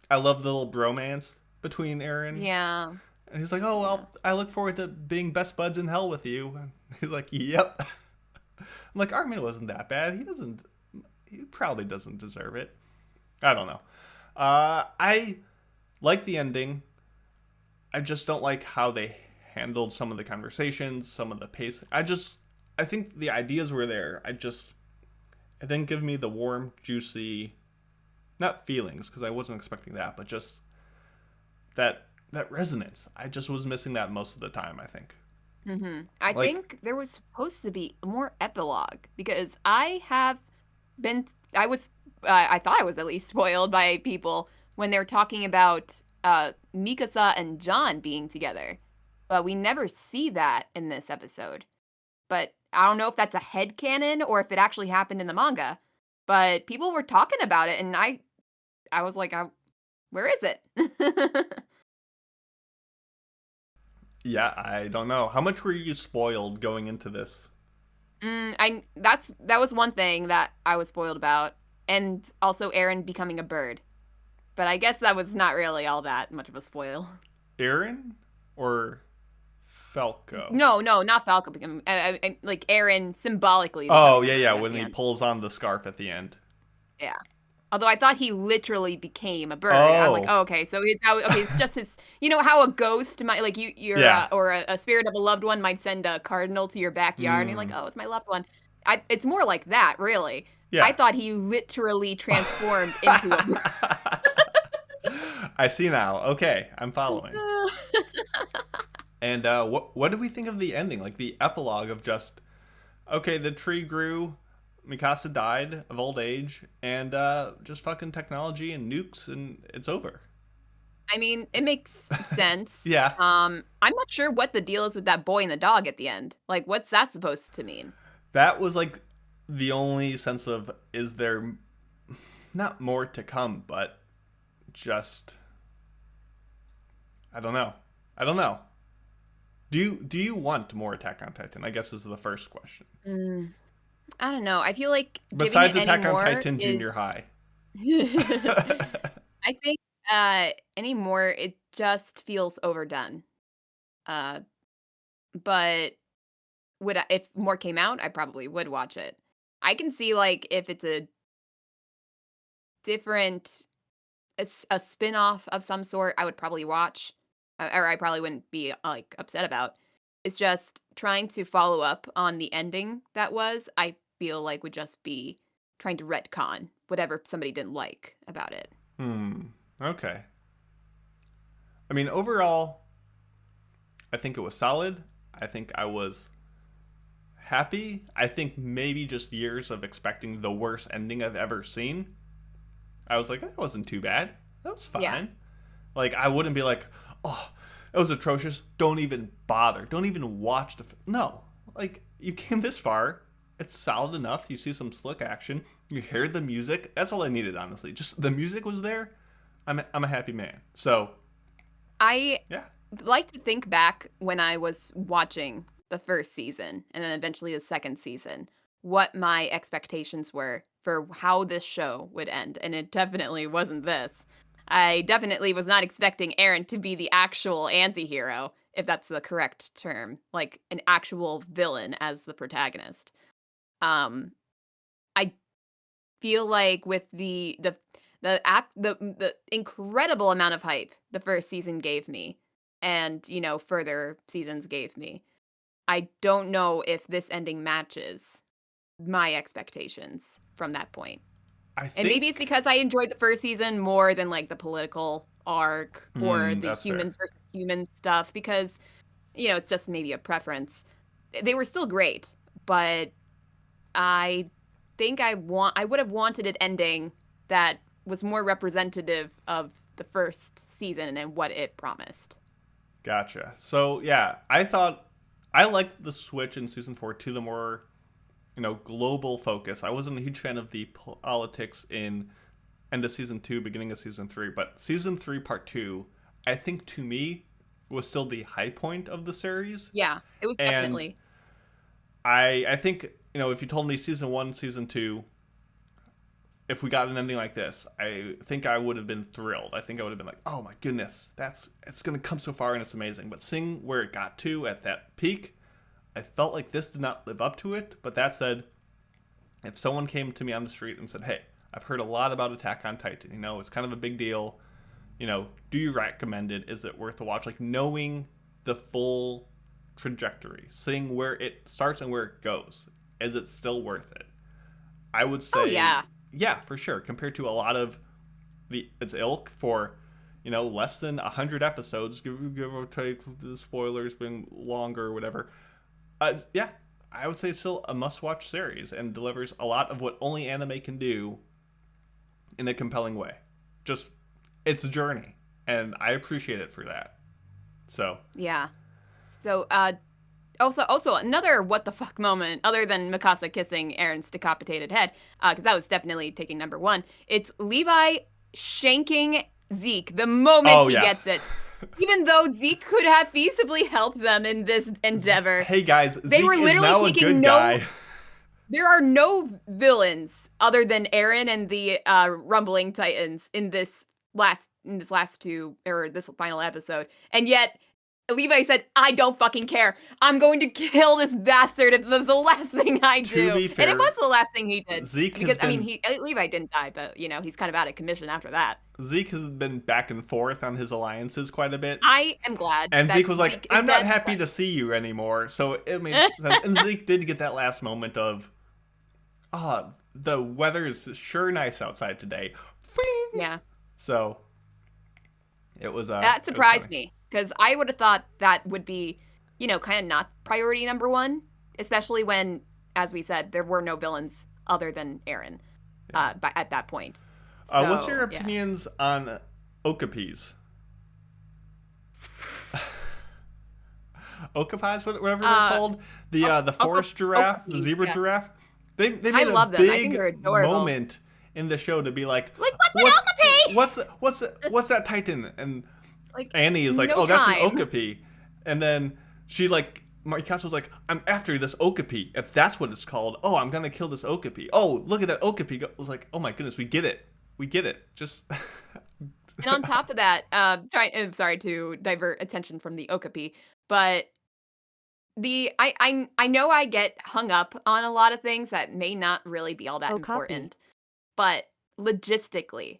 I love the little bromance between Aaron. Yeah. And he's like, oh, well, I look forward to being best buds in hell with you. And he's like, yep. I'm like, Armin wasn't that bad. He probably doesn't deserve it. I don't know. I like the ending. I just don't like how they handled some of the conversations, some of the pace. I think the ideas were there. It didn't give me the warm, juicy, not feelings, because I wasn't expecting that, but just that resonance. I just was missing that most of the time, I think. Mm-hmm. I think there was supposed to be more epilogue, because I was I thought I was at least spoiled by people when they're talking about Mikasa and John being together. But we never see that in this episode. But I don't know if that's a headcanon or if it actually happened in the manga. But people were talking about it, and I was like, where is it? Yeah, I don't know. How much were you spoiled going into this? That was one thing that I was spoiled about, and also Aaron becoming a bird. But I guess that was not really all that much of a spoil. Aaron or Falco? No, not Falco. Like Aaron symbolically. Oh yeah, when he pulls on the scarf at the end. Yeah. Although I thought he literally became a bird. Oh. I'm like, oh, okay, so it's just his. You know how a ghost might, like or a spirit of a loved one might send a cardinal to your backyard, and you're like, oh, it's my loved one. It's more like that, really. Yeah. I thought he literally transformed into a bird. I see now. Okay, I'm following. And what did we think of the ending? Like the epilogue of just, okay, the tree grew, Mikasa died of old age, and just fucking technology and nukes, and it's over. I mean, it makes sense. Yeah. I'm not sure what the deal is with that boy and the dog at the end. Like, what's that supposed to mean? That was like the only sense of, is there not more to come, but just, I don't know. Do you want more Attack on Titan? I guess is the first question. I don't know. I feel like besides Attack on Titan Junior High. I think anymore it just feels overdone. But if more came out, I probably would watch it. I can see like if it's a different a spin-off of some sort, I would probably watch. Or I probably wouldn't be like upset about. It's just trying to follow up on the ending that was, I feel like would just be trying to retcon whatever somebody didn't like about it. Okay. I mean, overall, I think it was solid. I think I was happy. I think maybe just years of expecting the worst ending I've ever seen. I was like, that wasn't too bad. That was fine. Yeah. Like, I wouldn't be like, oh, it was atrocious. Don't even bother. Don't even watch the... No. Like, you came this far. It's solid enough. You see some slick action. You hear the music. That's all I needed, honestly. Just the music was there. I'm a happy man. So, I like to think back when I was watching the first season and then eventually the second season, what my expectations were for how this show would end. And it definitely wasn't this. I definitely was not expecting Aaron to be the actual anti-hero, if that's the correct term, like an actual villain as the protagonist. I feel like with the incredible amount of hype the first season gave me, and further seasons gave me, I don't know if this ending matches my expectations from that point. And maybe it's because I enjoyed the first season more than like the political arc or the humans versus humans stuff, because it's just maybe a preference. They were still great, but I think I would have wanted an ending that was more representative of the first season and what it promised. Gotcha. So yeah, I liked the switch in season 4 to the more global focus. I wasn't a huge fan of the politics in end of season 2, beginning of season 3, but season 3 part 2, I think to me was still the high point of the series. Yeah, it was definitely. I think, if you told me season 1, season 2, if we got an ending like this, I think I would have been thrilled. I think I would have been like, oh my goodness, it's going to come so far and it's amazing. But seeing where it got to at that peak, I felt like this did not live up to it. But that said, if someone came to me on the street and said, hey, I've heard a lot about Attack on Titan, it's kind of a big deal, do you recommend it? Is it worth a watch? Like, knowing the full trajectory, seeing where it starts and where it goes, is it still worth it? I would say, yeah, for sure. Compared to a lot of its ilk for, less than 100 episodes, give or take, the spoilers being longer or whatever. Yeah, I would say it's still a must-watch series and delivers a lot of what only anime can do in a compelling way. Just, it's a journey, and I appreciate it for that. So yeah. So also another what the fuck moment, other than Mikasa kissing Aaron's decapitated head, because that was definitely taking number one. It's Levi shanking Zeke the moment he gets it. Even though Zeke could have feasibly helped them in this endeavor. Hey guys, they Zeke were literally is now a good guy. There are no villains other than Eren and the rumbling Titans in this last this final episode, and yet Levi said, "I don't fucking care. I'm going to kill this bastard if the last thing I do." To be fair, and it was the last thing he did. Zeke because Levi didn't die, but he's kind of out of commission after that. Zeke has been back and forth on his alliances quite a bit. I am glad. And Zeke was like, "I'm not happy to see you anymore." So it made sense. And Zeke did get that last moment of, the weather is sure nice outside today. Yeah. So it was that surprised me, because I would have thought that would be, kind of not priority number one, especially when, as we said, there were no villains other than Eren at that point. So, what's your opinions on okapis? Okapis, whatever they're called. The forest giraffe, the zebra giraffe. They made a big moment in the show to be like what's an okapi? What's that Titan? And like, Annie is like, that's an okapi. And then she Mikasa was like, I'm after this okapi. If that's what it's called, I'm gonna kill this okapi. Oh, look at that okapi. I was like, oh my goodness, we get it. Just and on top of that, sorry to divert attention from the okapi, but I know I get hung up on a lot of things that may not really be all that important, but logistically,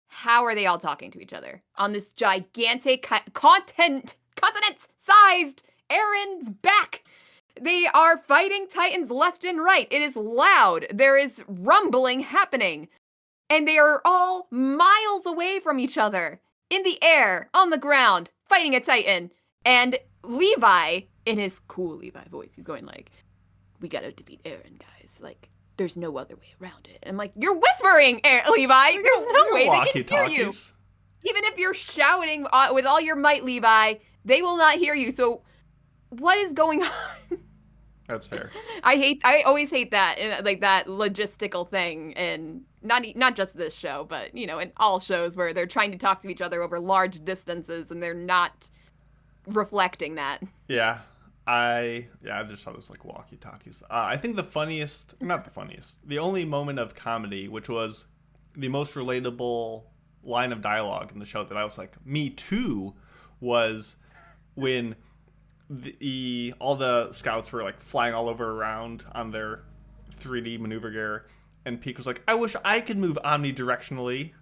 how are they all talking to each other on this gigantic continent-sized Eren's back? They are fighting Titans left and right. It is loud. There is rumbling happening. And they are all miles away from each other. In the air, on the ground, fighting a Titan. And Levi, in his cool Levi voice, he's going like, we gotta defeat Eren, guys. Like, there's no other way around it. And I'm like, you're whispering, Levi. There's no way they can hear you. Even if you're shouting with all your might, Levi, they will not hear you. So what is going on? That's fair. I always hate that, like that logistical thing, and not just this show, but in all shows where they're trying to talk to each other over large distances and they're not reflecting that. Yeah. I just saw this like walkie-talkies. I think the only moment of comedy, which was the most relatable line of dialogue in the show that I was like, me too, was when all the scouts were like flying all over around on their 3D maneuver gear, and Peak was like, I wish I could move omnidirectionally.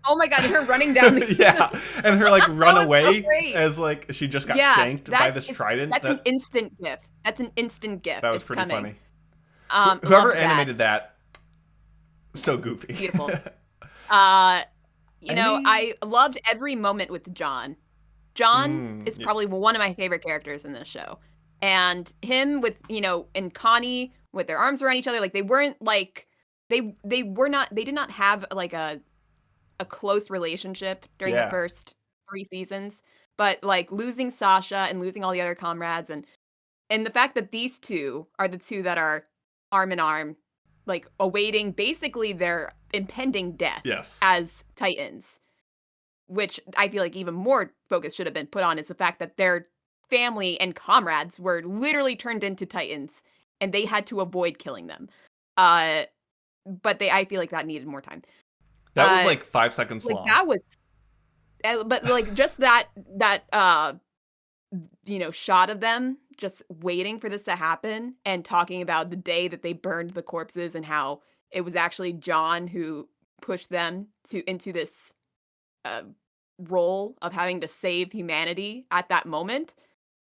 Oh my god, her running down the yeah, and her like run away as like she just got shanked by this trident. That's an instant gif. That was pretty funny. Whoever animated that, so goofy. Beautiful. I loved every moment with John. John is probably one of my favorite characters in this show. And him with, and Connie with their arms around each other, like they weren't like they did not have like a close relationship during the first 3 seasons, but like losing Sasha and losing all the other comrades and the fact that these two are the two that are arm in arm, like awaiting basically their impending death as Titans, which I feel like even more focus should have been put on is the fact that their family and comrades were literally turned into Titans and they had to avoid killing them. But I feel like that needed more time. That was like 5 seconds long. That was, but like just that shot of them just waiting for this to happen and talking about the day that they burned the corpses and how it was actually John who pushed them into this role of having to save humanity at that moment.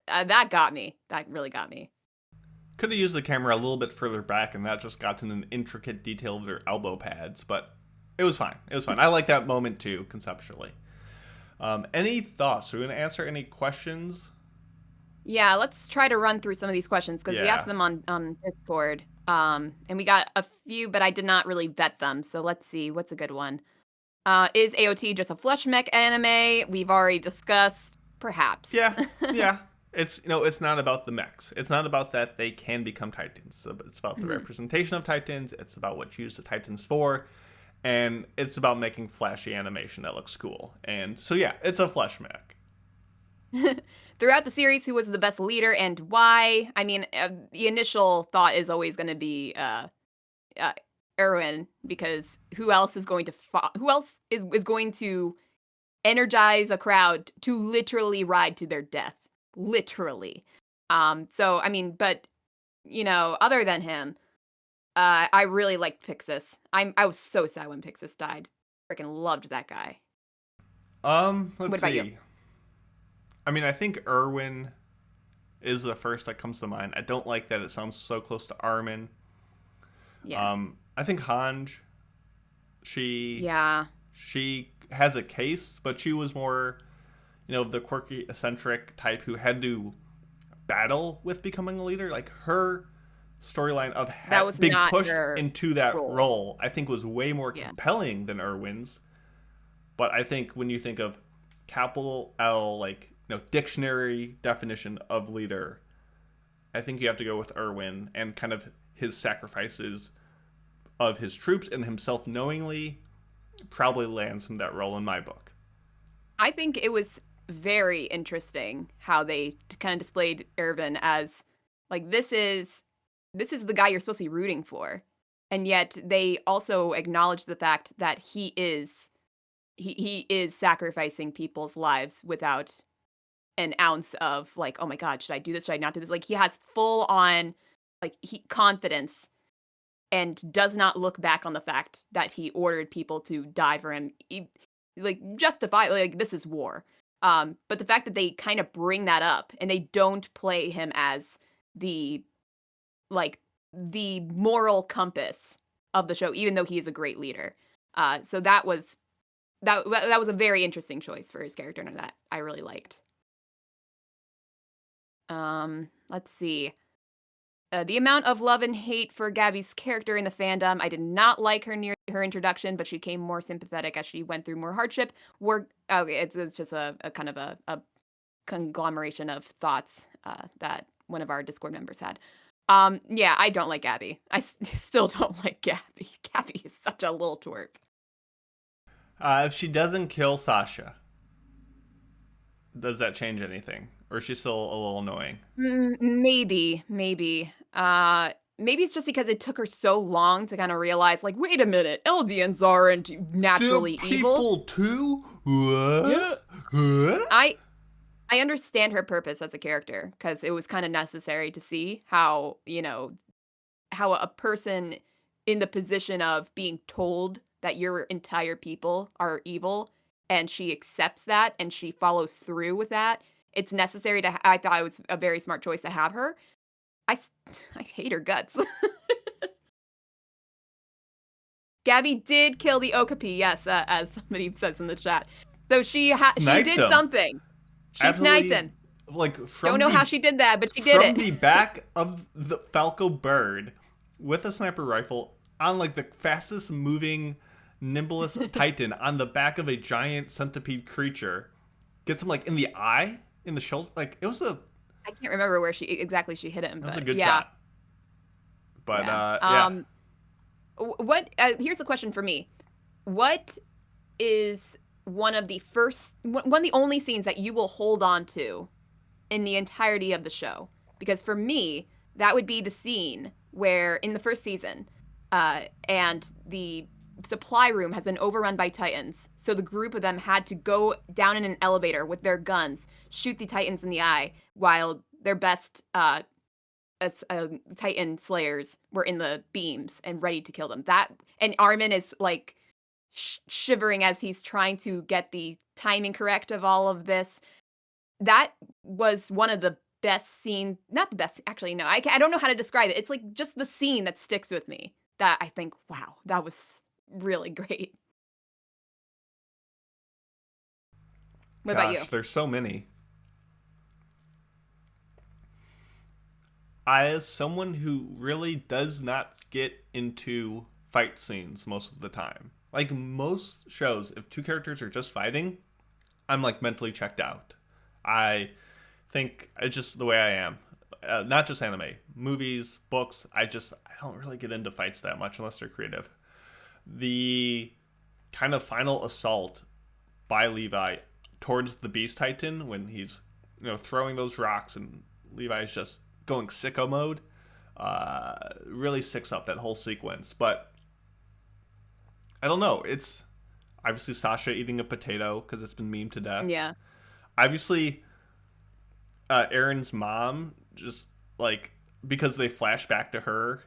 That got me. That really got me. Could have used the camera a little bit further back and that just got in an intricate detail of their elbow pads, but it was fine. I like that moment too, conceptually. Any thoughts? Are we going to answer any questions Yeah, let's try to run through some of these questions because we asked them on Discord. And we got a few, but I did not really vet them. So let's see. What's a good one? Is AOT just a flesh mech anime? We've already discussed. Perhaps. Yeah, yeah. It's it's not about the mechs. It's not about that they can become Titans. So it's about the representation of Titans. It's about what you use the Titans for, and it's about making flashy animation that looks cool. And so yeah, it's a flesh mech. Throughout the series, who was the best leader and why? I mean, the initial thought is always going to be Erwin, because who else is going to energize a crowd to literally ride to their death? Literally. So I mean, but other than him, I really liked Pixis. I was so sad when Pixis died. Freaking loved that guy. Let's see. You? I mean, I think Erwin is the first that comes to mind. I don't like that it sounds so close to Armin. Yeah. I think Hanj, she has a case, but she was more, the quirky, eccentric type who had to battle with becoming a leader. Like her storyline of being pushed into that role, I think was way more compelling than Erwin's. But I think when you think of capital L, like, dictionary definition of leader, I think you have to go with Erwin and kind of his sacrifices of his troops and himself knowingly probably lands him that role in my book. I think it was very interesting how they kind of displayed Erwin as like this is the guy you're supposed to be rooting for, and yet they also acknowledge the fact that he is sacrificing people's lives without an ounce of like, oh my god, should I do this? Should I not do this? Like he has full on confidence and does not look back on the fact that he ordered people to die for him. Justify this is war. But the fact that they kind of bring that up and they don't play him as the moral compass of the show, even though he is a great leader. So that was a very interesting choice for his character, and that I really liked. Let's see. The amount of love and hate for Gabby's character in the fandom. I did not like her near her introduction, but she became more sympathetic as she went through more hardship. It's just a kind of a conglomeration of thoughts that one of our Discord members had. Yeah, I don't like Gabby. I still don't like Gabby. Gabby is such a little twerp. If she doesn't kill Sasha, does that change anything? Or is she still a little annoying? Maybe. Maybe it's just because it took her so long to kind of realize, like, wait a minute, Eldians aren't naturally evil. People too? What? I understand her purpose as a character because it was kind of necessary to see how a person in the position of being told that your entire people are evil, and she accepts that and she follows through with that. It's necessary I thought it was a very smart choice to have her. I hate her guts. Gabby did kill the Okapi, yes, as somebody says in the chat. So she did something. She sniped him. Don't know how she did that, but she did it. From the back of the Falco bird with a sniper rifle on the fastest moving, nimblest Titan on the back of a giant centipede creature. Gets him in the eye, in the shoulder. It was a... I can't remember where she hit him. It was a good shot. But here's a question for me. What is one of the only scenes that you will hold on to in the entirety of the show? Because for me, that would be the scene where in the first season, and the supply room has been overrun by Titans. So the group of them had to go down in an elevator with their guns, shoot the Titans in the eye, while their best Titan slayers were in the beams and ready to kill them. And Armin is shivering as he's trying to get the timing correct of all of this. That was one of the best scenes. Not the best, actually, no. I don't know how to describe it. It's just the scene that sticks with me. That I think, wow, that was really great. What about you? There's so many. as someone who really does not get into fight scenes most of the time, like most shows, if two characters are just fighting, I'm like mentally checked out. I think it's just the way I am. Not just anime, movies, books. I don't really get into fights that much unless they're creative. The kind of final assault by Levi towards the Beast Titan when he's throwing those rocks and Levi's just going sicko mode really sticks up, that whole sequence. But I don't know. It's obviously Sasha eating a potato because it's been memed to death. Yeah. Obviously, Aaron's mom, just like, because they flash back to her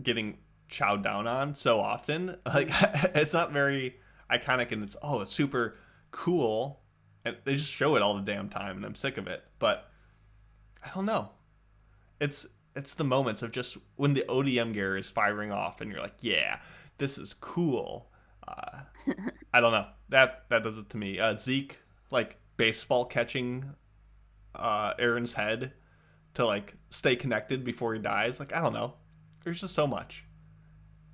getting chowed down on so often, like it's not very iconic, and it's super cool, and they just show it all the damn time, and I'm sick of it. But I don't know. It's the moments of just when the ODM gear is firing off, and you're like, yeah, this is cool. I don't know. That does it to me. Zeke, like, baseball catching Aaron's head to like stay connected before he dies. Like, I don't know. There's just so much.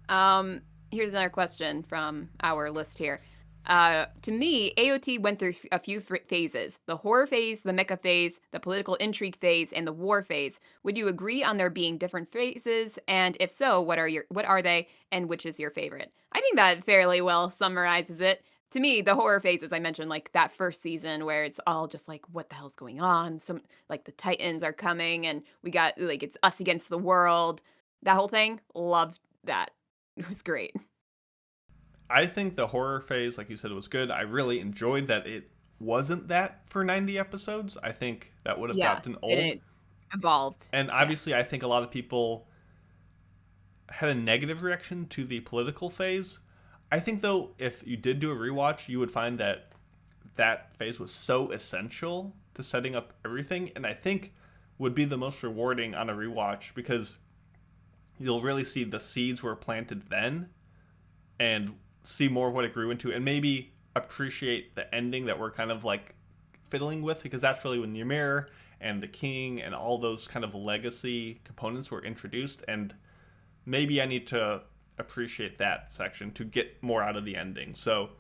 Here's another question from our list here. To me, AOT went through a few phases: the horror phase, the mecha phase, the political intrigue phase, and the war phase. Would you agree on there being different phases? And if so, what are they, and which is your favorite? I think that fairly well summarizes it. To me, the horror phase, as I mentioned, like that first season where it's all just like, what the hell's going on? Some like the Titans are coming, and we got like it's us against the world. That whole thing, loved that. It was great. I think the horror phase, like you said, was good. I really enjoyed that it wasn't that for 90 episodes. I think that would have gotten old. It evolved. And obviously, I think a lot of people had a negative reaction to the political phase. I think, though, if you did do a rewatch, you would find that that phase was so essential to setting up everything, and I think would be the most rewarding on a rewatch, because you'll really see the seeds were planted then and see more of what it grew into, and maybe appreciate the ending that we're kind of like fiddling with, because that's really when Ymir and the king and all those kind of legacy components were introduced, and maybe I need to appreciate that section to get more out of the ending. So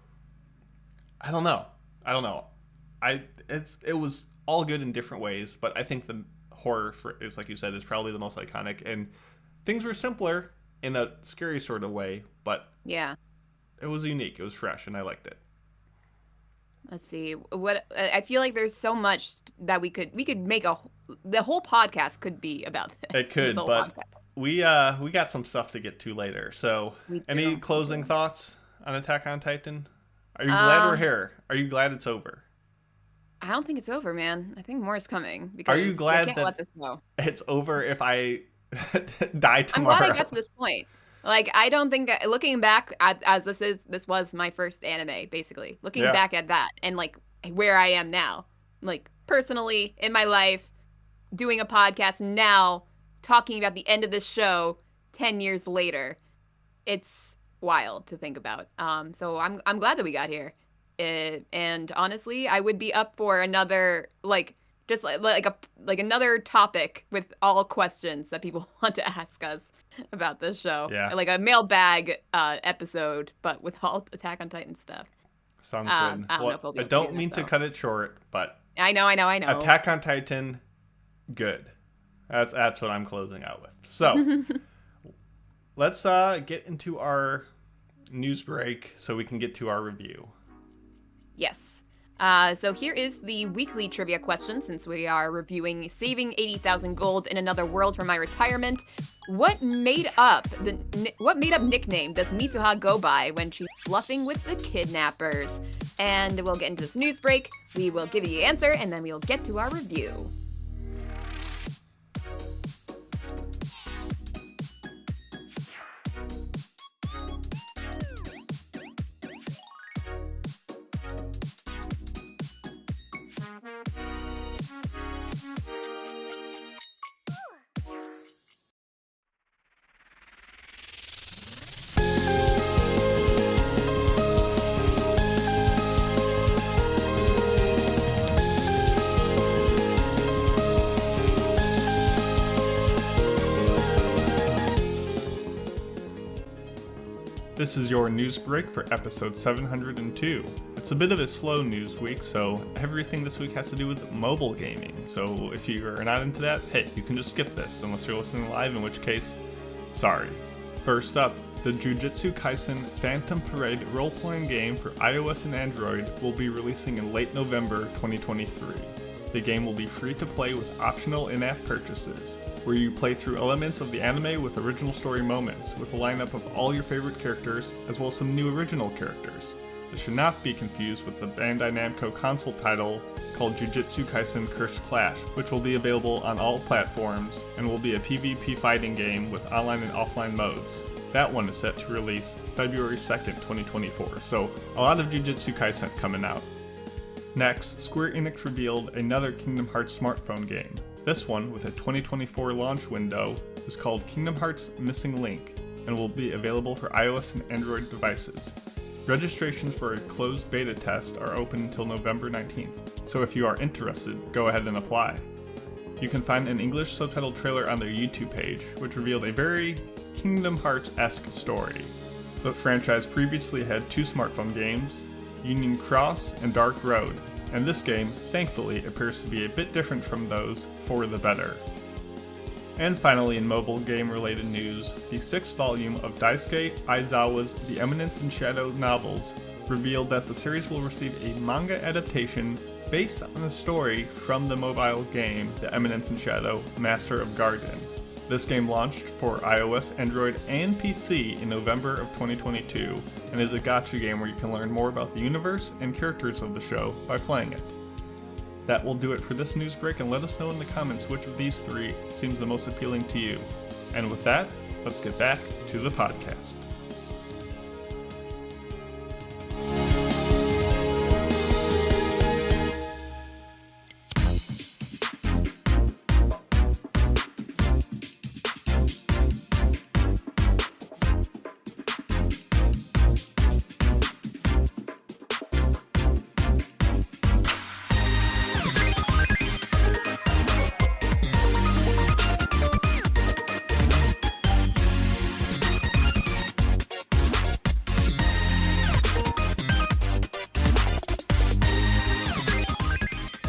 I don't know. It was all good in different ways, but I think the horror is, like you said, is probably the most iconic, and things were simpler in a scary sort of way, but yeah, it was unique, it was fresh, and I liked it. Let's see. What I feel like there's so much that we could make the whole podcast could be about this. It could, but we got some stuff to get to later. So, any closing thoughts on Attack on Titan? Are you glad we're here? Are you glad it's over? I don't think it's over, man. I think more is coming. Because are you glad can't let this go. It's over if I die tomorrow? I'm glad I got to this point. Like, I don't think, looking back as this was my first anime, basically. Looking back at that and like where I am now, like personally in my life, doing a podcast now, talking about the end of this show 10 years later, it's wild to think about. So I'm glad that we got here. And honestly, I would be up for another, like, just like another topic with all questions that people want to ask us about this show. Yeah. Like a mailbag episode, but with all Attack on Titan stuff. Sounds good. I don't mean to cut it short, but I know. Attack on Titan, good. That's what I'm closing out with. So let's get into our news break so we can get to our review. Yes. So here is the weekly trivia question, since we are reviewing Saving 80,000 Gold in Another World for My Retirement. What made up nickname does Mitsuha go by when she's bluffing with the kidnappers? And we'll get into this news break. We will give you the answer, and then we'll get to our review. This is your news break for episode 702. It's a bit of a slow news week, so everything this week has to do with mobile gaming. So if you are not into that, hey, you can just skip this unless you're listening live, in which case, sorry. First up, the Jujutsu Kaisen Phantom Parade role-playing game for iOS and Android will be releasing in late November 2023. The game will be free to play with optional in-app purchases, where you play through elements of the anime with original story moments, with a lineup of all your favorite characters, as well as some new original characters. This should not be confused with the Bandai Namco console title called Jujutsu Kaisen Cursed Clash, which will be available on all platforms and will be a PvP fighting game with online and offline modes. That one is set to release February 2nd, 2024, so a lot of Jujutsu Kaisen coming out. Next, Square Enix revealed another Kingdom Hearts smartphone game. This one, with a 2024 launch window, is called Kingdom Hearts Missing Link and will be available for iOS and Android devices. Registrations for a closed beta test are open until November 19th, so if you are interested, go ahead and apply. You can find an English subtitled trailer on their YouTube page, which revealed a very Kingdom Hearts-esque story. The franchise previously had two smartphone games, Union Cross and Dark Road, and this game, thankfully, appears to be a bit different from those, for the better. And finally, in mobile game-related news, the 6th volume of Daisuke Aizawa's The Eminence in Shadow novels revealed that the series will receive a manga adaptation based on a story from the mobile game The Eminence in Shadow Master of Garden. This game launched for iOS, Android, and PC in November of 2022, and is a gacha game where you can learn more about the universe and characters of the show by playing it. That will do it for this news break, and let us know in the comments which of these three seems the most appealing to you. And with that, let's get back to the podcast.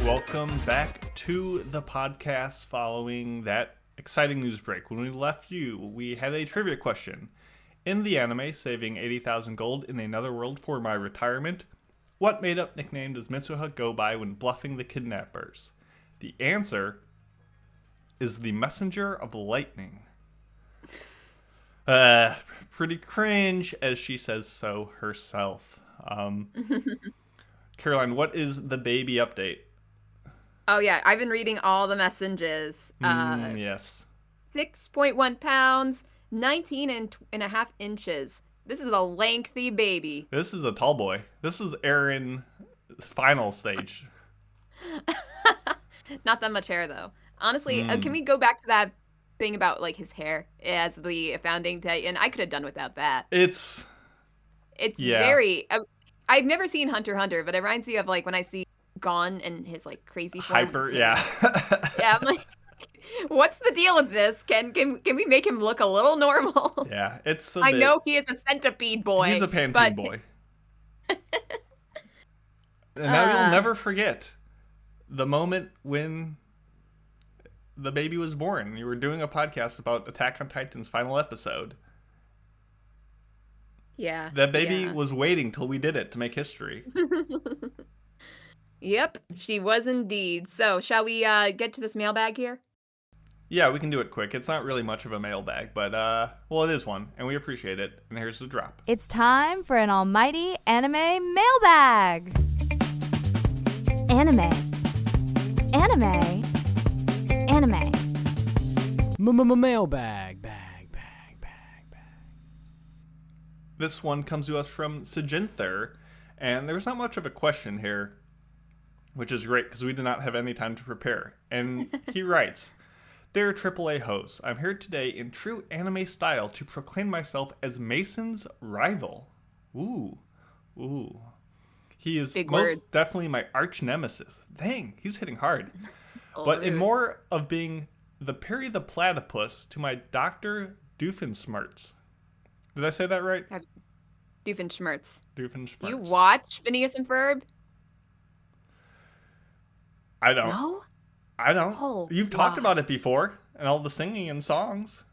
Welcome back to the podcast following that exciting news break. When we left you, we had a trivia question. In the anime, saving 80,000 gold in another world for my retirement, what made-up nickname does Mitsuha go by when bluffing the kidnappers? The answer is the Messenger of Lightning. Pretty cringe, as she says so herself. Caroline, what is the baby update? Oh, yeah. I've been reading all the messages. Yes. 6.1 pounds, 19.5 inches. This is a lengthy baby. This is a tall boy. This is Aaron's final stage. Not that much hair, though. Honestly, can we go back to that thing about like his hair as the founding titan? I could have done without that. It's very... I've never seen Hunter x Hunter, but it reminds me of like when I see Gon and his like crazy form. Hyper, yeah. Yeah, I'm like, what's the deal with this? Can we make him look a little normal? Yeah, it's I know he is a centipede boy. He's a Pantene boy. And now you'll never forget the moment when the baby was born. You were doing a podcast about Attack on Titan's final episode. Yeah. That baby was waiting till we did it to make history. Yep, she was indeed. So, shall we get to this mailbag here? Yeah, we can do it quick. It's not really much of a mailbag, but, well, it is one, and we appreciate it. And here's the drop. It's time for an almighty anime mailbag. Anime. Anime. Anime. Mailbag. This one comes to us from Sejinther, and there's not much of a question here, which is great because we did not have any time to prepare. And he writes, Dear AAA hosts, I'm here today in true anime style to proclaim myself as Mason's rival. Ooh. He is most definitely my arch nemesis. Dang, he's hitting hard. But in more of being the Perry the Platypus to my Dr. Doofensmarts. Did I say that right? Doofenshmirtz. Doofenshmirtz. Do you watch Phineas and Ferb? I don't. No? I don't. Oh, You've talked about it before, and all the singing and songs.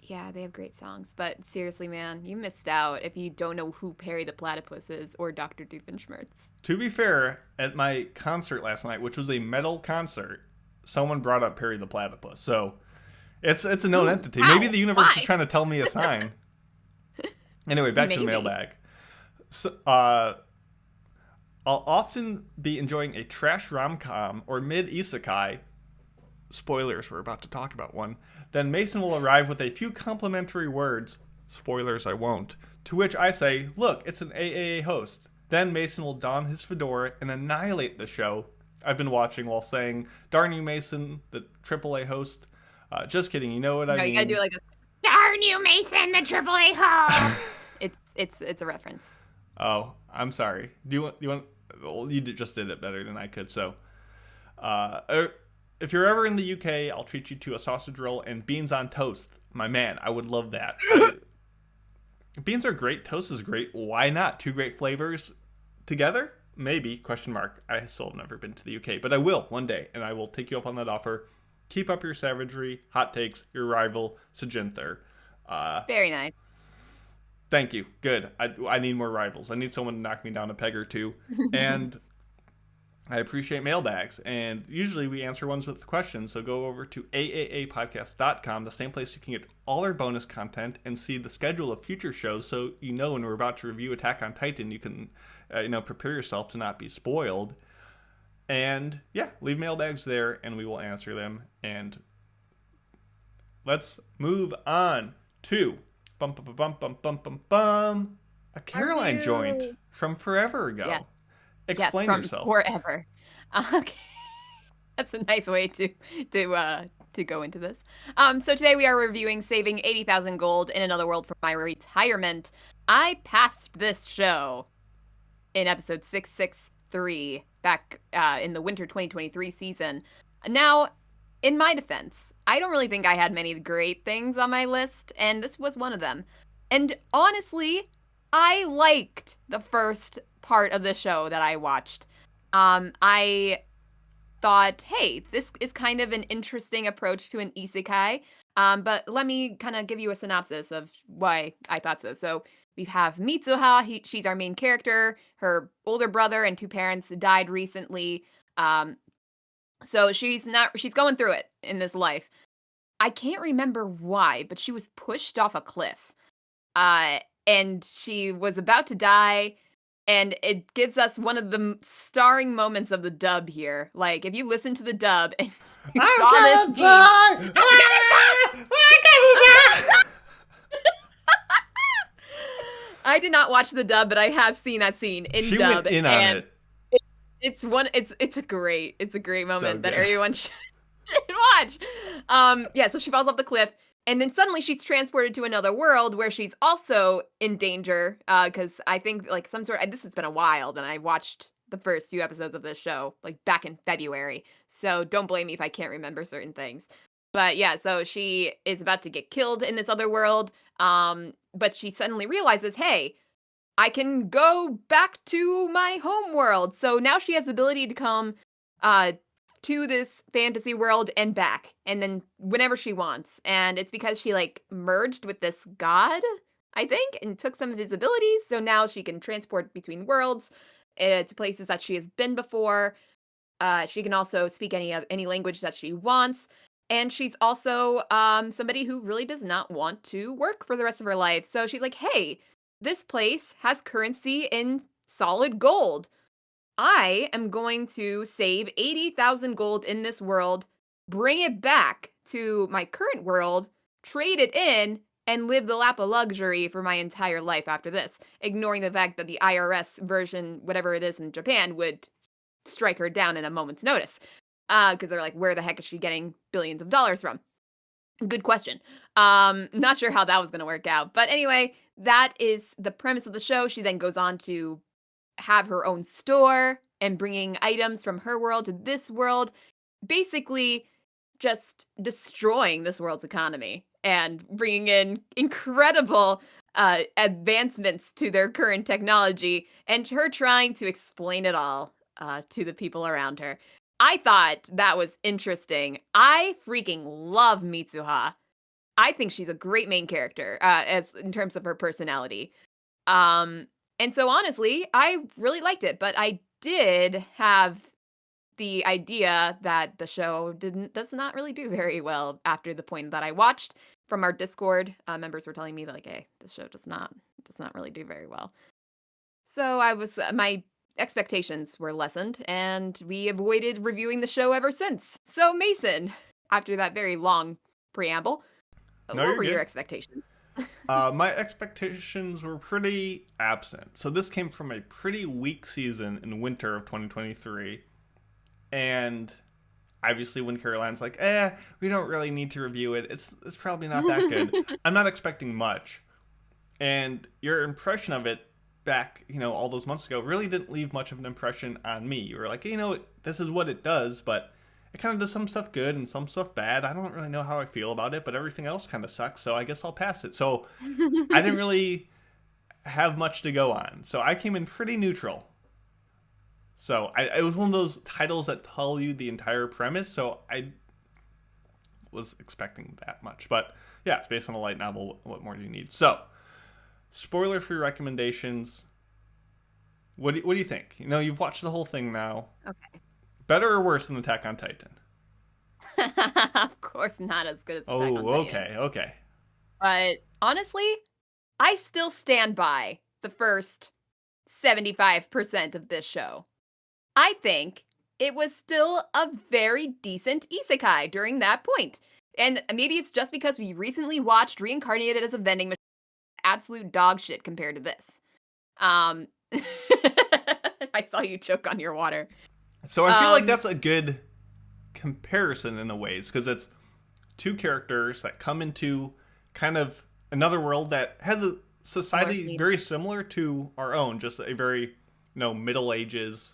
Yeah, they have great songs, but seriously, man, you missed out if you don't know who Perry the Platypus is or Dr. Doofenshmirtz. To be fair, at my concert last night, which was a metal concert, someone brought up Perry the Platypus. So it's a known entity. Wow, Maybe the universe why? is trying to tell me a sign. Anyway, back to the Maybe. mailbag. So, I'll often be enjoying a trash rom-com or mid-isekai. Spoilers, we're about to talk about one. Then Mason will arrive with a few complimentary words. Spoilers, I won't. To which I say, look, it's an AAA host. Then Mason will don his fedora and annihilate the show I've been watching while saying, darn you, Mason, the AAA host. Just kidding, you know what I mean. You gotta do like a darn you, Mason, the AAA host. it's a reference. Oh, I'm sorry. Do you want? Well, you just did it better than I could. So, if you're ever in the UK, I'll treat you to a sausage roll and beans on toast. My man, I would love that. Beans are great. Toast is great. Why not? Two great flavors together? Maybe, question mark. I still have never been to the UK, but I will one day, and I will take you up on that offer. Keep up your savagery, hot takes, your rival, Sajinther. Very nice. Thank you. Good. I need more rivals. I need someone to knock me down a peg or two. And I appreciate mailbags. And usually we answer ones with questions. So go over to AAApodcast.com, the same place you can get all our bonus content and see the schedule of future shows. So you know when we're about to review Attack on Titan, you can prepare yourself to not be spoiled. And yeah, leave mailbags there and we will answer them. And let's move on to a Caroline joint from forever ago. Yes. Explain from yourself. Forever. Okay. That's a nice way to go into this. So today we are reviewing Saving 80,000 Gold in Another World for My Retirement. I passed this show in episode 663 back in the winter 2023 season. Now, in my defense, I don't really think I had many great things on my list, and this was one of them. And honestly, I liked the first part of the show that I watched. I thought, hey, this is kind of an interesting approach to an isekai. But let me kind of give you a synopsis of why I thought so. So we have Mitsuha. She's our main character. Her older brother and two parents died recently. So she's going through it in this life. I can't remember why, but she was pushed off a cliff. And she was about to die. And it gives us one of the starring moments of the dub here. Like, if you listen to the dub and you saw this scene, I'm gonna die! I did not watch the dub, but I have seen that scene in she dub. Went in on it. It's a great moment So that everyone should watch. Yeah, so she falls off the cliff. And then suddenly she's transported to another world where she's also in danger. Because I think this has been a while that I watched the first few episodes of this show, like back in February. So don't blame me if I can't remember certain things. But yeah, so she is about to get killed in this other world. But she suddenly realizes, hey, I can go back to my home world. So now she has the ability to come to this fantasy world and back, and then whenever she wants. And it's because she merged with this god, I think, and took some of his abilities. So now she can transport between worlds to places that she has been before. She can also speak any language that she wants. And she's also somebody who really does not want to work for the rest of her life. So she's like, hey, this place has currency in solid gold. I am going to save 80,000 gold in this world, bring it back to my current world, trade it in, and live the lap of luxury for my entire life after this, ignoring the fact that the IRS version, whatever it is in Japan, would strike her down in a moment's notice. Because they're like, where the heck is she getting billions of dollars from? Good question. Not sure how that was going to work out. But anyway, that is the premise of the show. She then goes on to have her own store and bringing items from her world to this world, basically just destroying this world's economy and bringing in incredible advancements to their current technology, and her trying to explain it all to the people around her. I thought that was interesting. I freaking love Mitsuha. I think she's a great main character as in terms of her personality. And so honestly, I really liked it, but I did have the idea that the show does not really do very well after the point that I watched from our Discord. Members were telling me like, "Hey, this show does not really do very well." So I was my expectations were lessened, and we avoided reviewing the show ever since. So Mason, after that very long preamble, what were your expectations? My expectations were pretty absent. So this came from a pretty weak season in winter of 2023. And obviously when Caroline's like, we don't really need to review it. It's probably not that good. I'm not expecting much. And your impression of it back, all those months ago really didn't leave much of an impression on me. You were like, this is what it does, but it kind of does some stuff good and some stuff bad. I don't really know how I feel about it, but everything else kind of sucks, so I guess I'll pass it. So I didn't really have much to go on. So I came in pretty neutral. So it was one of those titles that tell you the entire premise, so I was expecting that much. But yeah, it's based on a light novel. What more do you need? So, spoiler-free recommendations. What do you think? You've watched the whole thing now. Okay. Better or worse than Attack on Titan? Of course not as good as Attack on Titan. Okay. But honestly, I still stand by the first 75% of this show. I think it was still a very decent isekai during that point. And maybe it's just because we recently watched Reincarnated as a Vending Machine. Absolute dog shit compared to this. I saw you choke on your water. So I feel like that's a good comparison in a ways, because it's two characters that come into kind of another world that has a society very similar to our own, just a very, Middle Ages,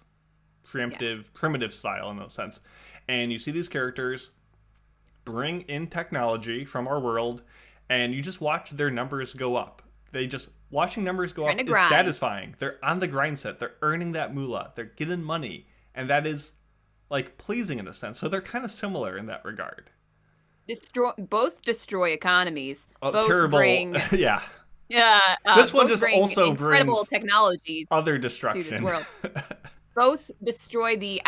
primitive style in that sense. And you see these characters bring in technology from our world, and you just watch their numbers go up. Watching numbers go up is satisfying. They're on the grind set. They're earning that moolah. They're getting money. And that is, pleasing in a sense. So they're kind of similar in that regard. Both destroy economies. Both terrible. Bring, yeah. Yeah. This one just also incredible brings technologies other destruction to this world. Both destroy the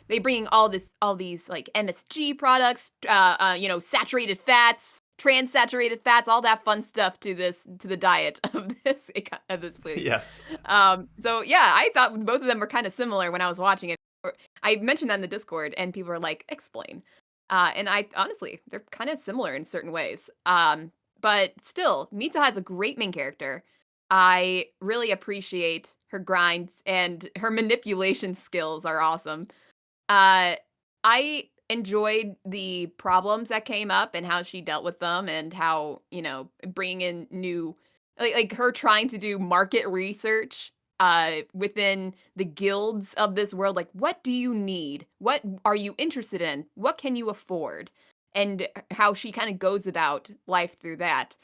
they bring all these MSG products, saturated fats, trans-saturated fats, all that fun stuff to the diet of this place. Yes. So yeah, I thought both of them were kind of similar when I was watching it. I mentioned that in the Discord, and people were like, "Explain." And I honestly, they're kind of similar in certain ways. But still, Mitsuha has a great main character. I really appreciate her grinds, and her manipulation skills are awesome. I enjoyed the problems that came up and how she dealt with them, and how, bringing in new, like her trying to do market research within the guilds of this world. Like, what do you need? What are you interested in? What can you afford? And how she kind of goes about life through that.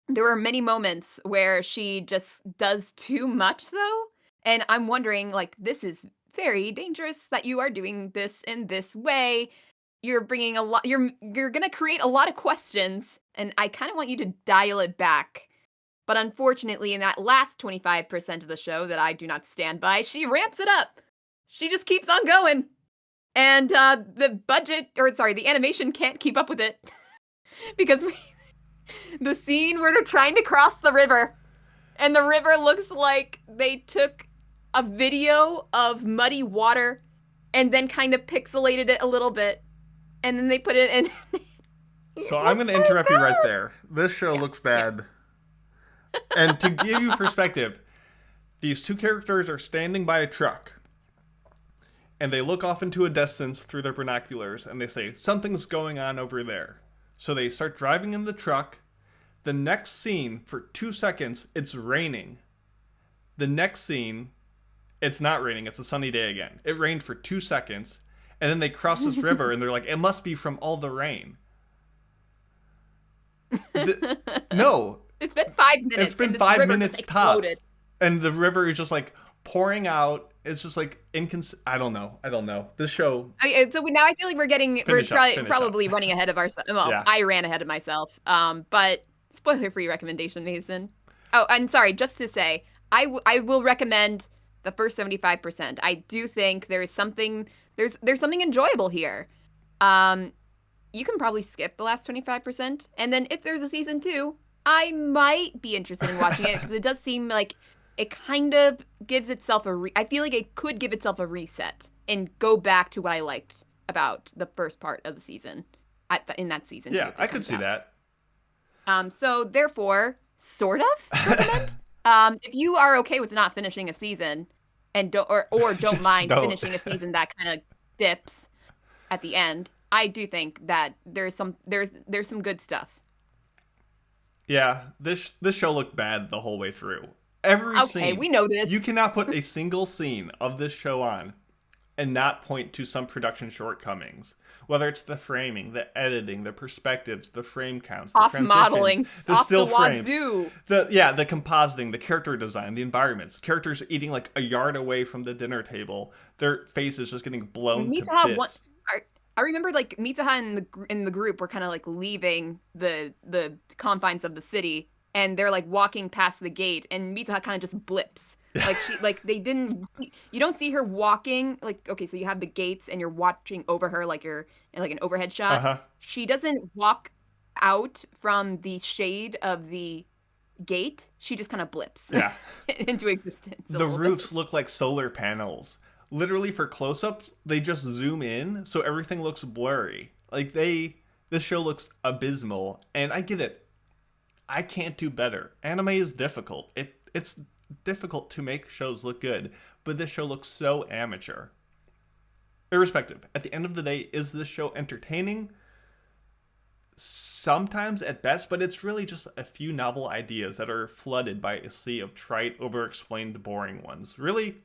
There were many moments where she just does too much, though. And I'm wondering, this is very dangerous that you are doing this in this way. You're bringing you're going to create a lot of questions, and I kind of want you to dial it back. But unfortunately, in that last 25% of the show that I do not stand by, she ramps it up. She just keeps on going. And the animation can't keep up with it. Because the scene where they're trying to cross the river, and the river looks like they took a video of muddy water and then kind of pixelated it a little bit, and then they put it in. So I'm going to interrupt you right there. This show looks bad. And to give you perspective, these two characters are standing by a truck, and they look off into a distance through their binoculars, and they say, "Something's going on over there." So they start driving in the truck. The next scene, for 2 seconds, it's raining. The next scene, it's not raining. It's a sunny day again. It rained for 2 seconds. And then they cross this river, and they're like, it must be from all the rain. No, It's been 5 minutes. It's been and this 5 river minutes just tops. exploded. And the river is just like pouring out. It's just like I don't know. This show. So now I feel like we're probably running ahead of ourselves. Well, Yeah. I ran ahead of myself. But spoiler-free recommendation, Mason. Oh, and sorry, just to say, I will recommend the first 75%. I do think there's something enjoyable here. You can probably skip the last 25%, and then if there's a season 2, I might be interested in watching it because it does seem like it kind of gives itself I feel like it could give itself a reset and go back to what I liked about the first part of the season in that season. Yeah, I could see that. So therefore, sort of recommend. If you are okay with not finishing a season and don't mind finishing a season that kind of dips at the end, I do think that there's some good stuff. Yeah, this show looked bad the whole way through. Every scene. Okay, we know this. You cannot put a single scene of this show on and not point to some production shortcomings. Whether it's the framing, the editing, the perspectives, the frame counts, the modeling, the still frames, wazoo. the compositing, the character design, the environments. Characters eating like a yard away from the dinner table. Their faces just getting blown to bits. I remember like Mitsuha in the group were kind of like leaving the confines of the city, and they're like walking past the gate, and Mitsuha kind of just blips. Like you don't see her walking, like, okay, so you have the gates and you're watching over her like you're in like an overhead shot. Uh-huh. She doesn't walk out from the shade of the gate. She just kind of blips into existence. The roofs look like solar panels. Literally for close-ups, they just zoom in so everything looks blurry. Like this show looks abysmal, and I get it. I can't do better. Anime is difficult. It's difficult to make shows look good, but this show looks so amateur. Irrespective, at the end of the day, is this show entertaining? Sometimes at best, but it's really just a few novel ideas that are flooded by a sea of trite, over-explained, boring ones. Really,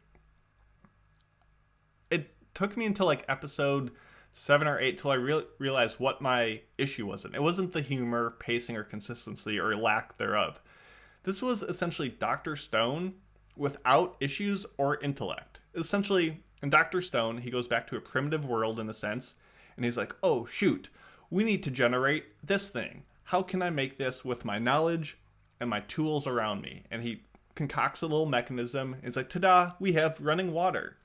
it took me until like episode 7 or 8 till I realized what my issue wasn't. It wasn't the humor, pacing, or consistency, or lack thereof. This was essentially Dr. Stone without issues or intellect. Essentially, in Dr. Stone, he goes back to a primitive world in a sense, and he's like, oh shoot, we need to generate this thing. How can I make this with my knowledge and my tools around me? And he concocts a little mechanism. It's like, ta-da, we have running water.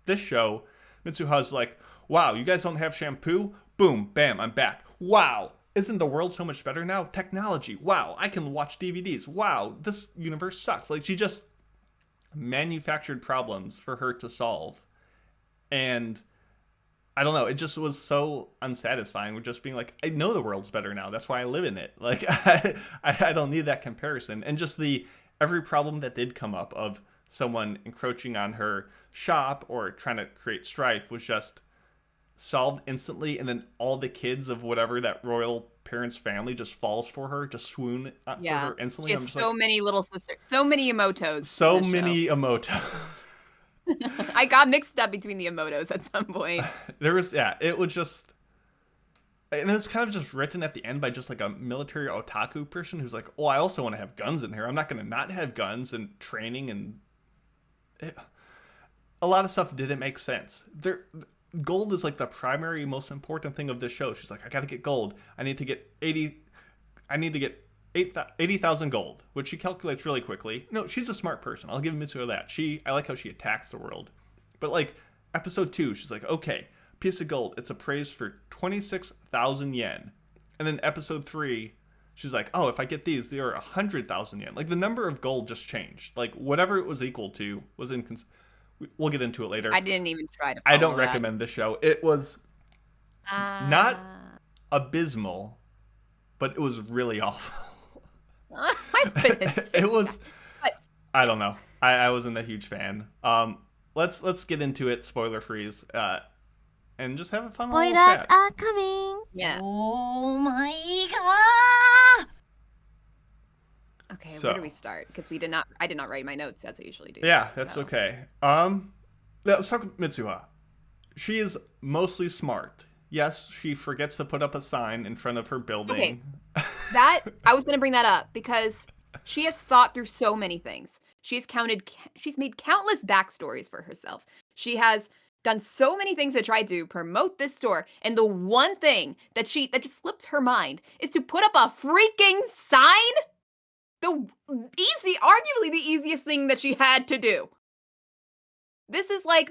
This show, Mitsuha's like, wow, you guys don't have shampoo? Boom, bam, I'm back. Wow, isn't the world so much better now? Technology, wow, I can watch DVDs. Wow, this universe sucks. Like, she just manufactured problems for her to solve. And I don't know, it just was so unsatisfying with just being like, I know the world's better now. That's why I live in it. Like, I don't need that comparison. And just every problem that did come up of someone encroaching on her shop or trying to create strife was just solved instantly, and then all the kids of whatever that royal parents' family just falls for her, just swoon for her instantly. She has so many little sisters, so many Emotos. So many Emotos. I got mixed up between the Emotos at some point. It was just, and it was kind of just written at the end by just like a military otaku person who's like, oh, I also want to have guns in here. I'm not going to not have guns and training, and a lot of stuff didn't make sense. Gold is like the primary, most important thing of this show. She's like, I gotta get gold. I need to get 80,000 gold, which she calculates really quickly. No, she's a smart person. I'll give Mitsuo that. I like how she attacks the world. But like episode 2, she's like, okay, piece of gold. It's appraised for 26,000 yen. And then episode 3, she's like, oh, if I get these, they are 100,000 yen. Like the number of gold just changed. Like whatever it was equal to was We'll get into it later. I didn't even try to I don't recommend this show. It was not abysmal, but it was really awful. It was, I don't know. I wasn't a huge fan. Let's get into it, spoiler freeze, and just have a fun little Spoilers chat. are coming. Yeah. Oh my god. Okay, So- where do we start? Because I did not write my notes as I usually do. Yeah, that's so. okay. Let's talk with Mitsuha. She is mostly smart. Yes, she forgets to put up a sign in front of her building. Okay. That I was going to bring that up because She has thought through so many things. She's made countless backstories for herself. She has done so many things to try to promote this store, and the one thing that just slipped her mind is to put up a freaking sign. Arguably the easiest thing that she had to do. This is like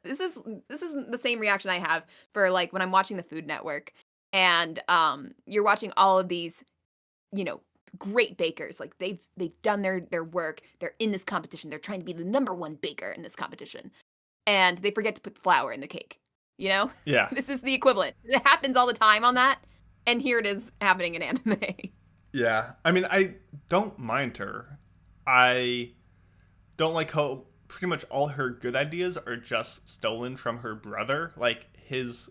this is the same reaction I have for like when I'm watching the Food Network, and you're watching all of these, great bakers. Like they've done their work. They're in this competition. They're trying to be the number one baker in this competition, and they forget to put flour in the cake. Yeah. This is the equivalent. It happens all the time on that, and here it is happening in anime. Yeah. I mean, I don't mind her. I don't like how pretty much all her good ideas are just stolen from her brother. Like, his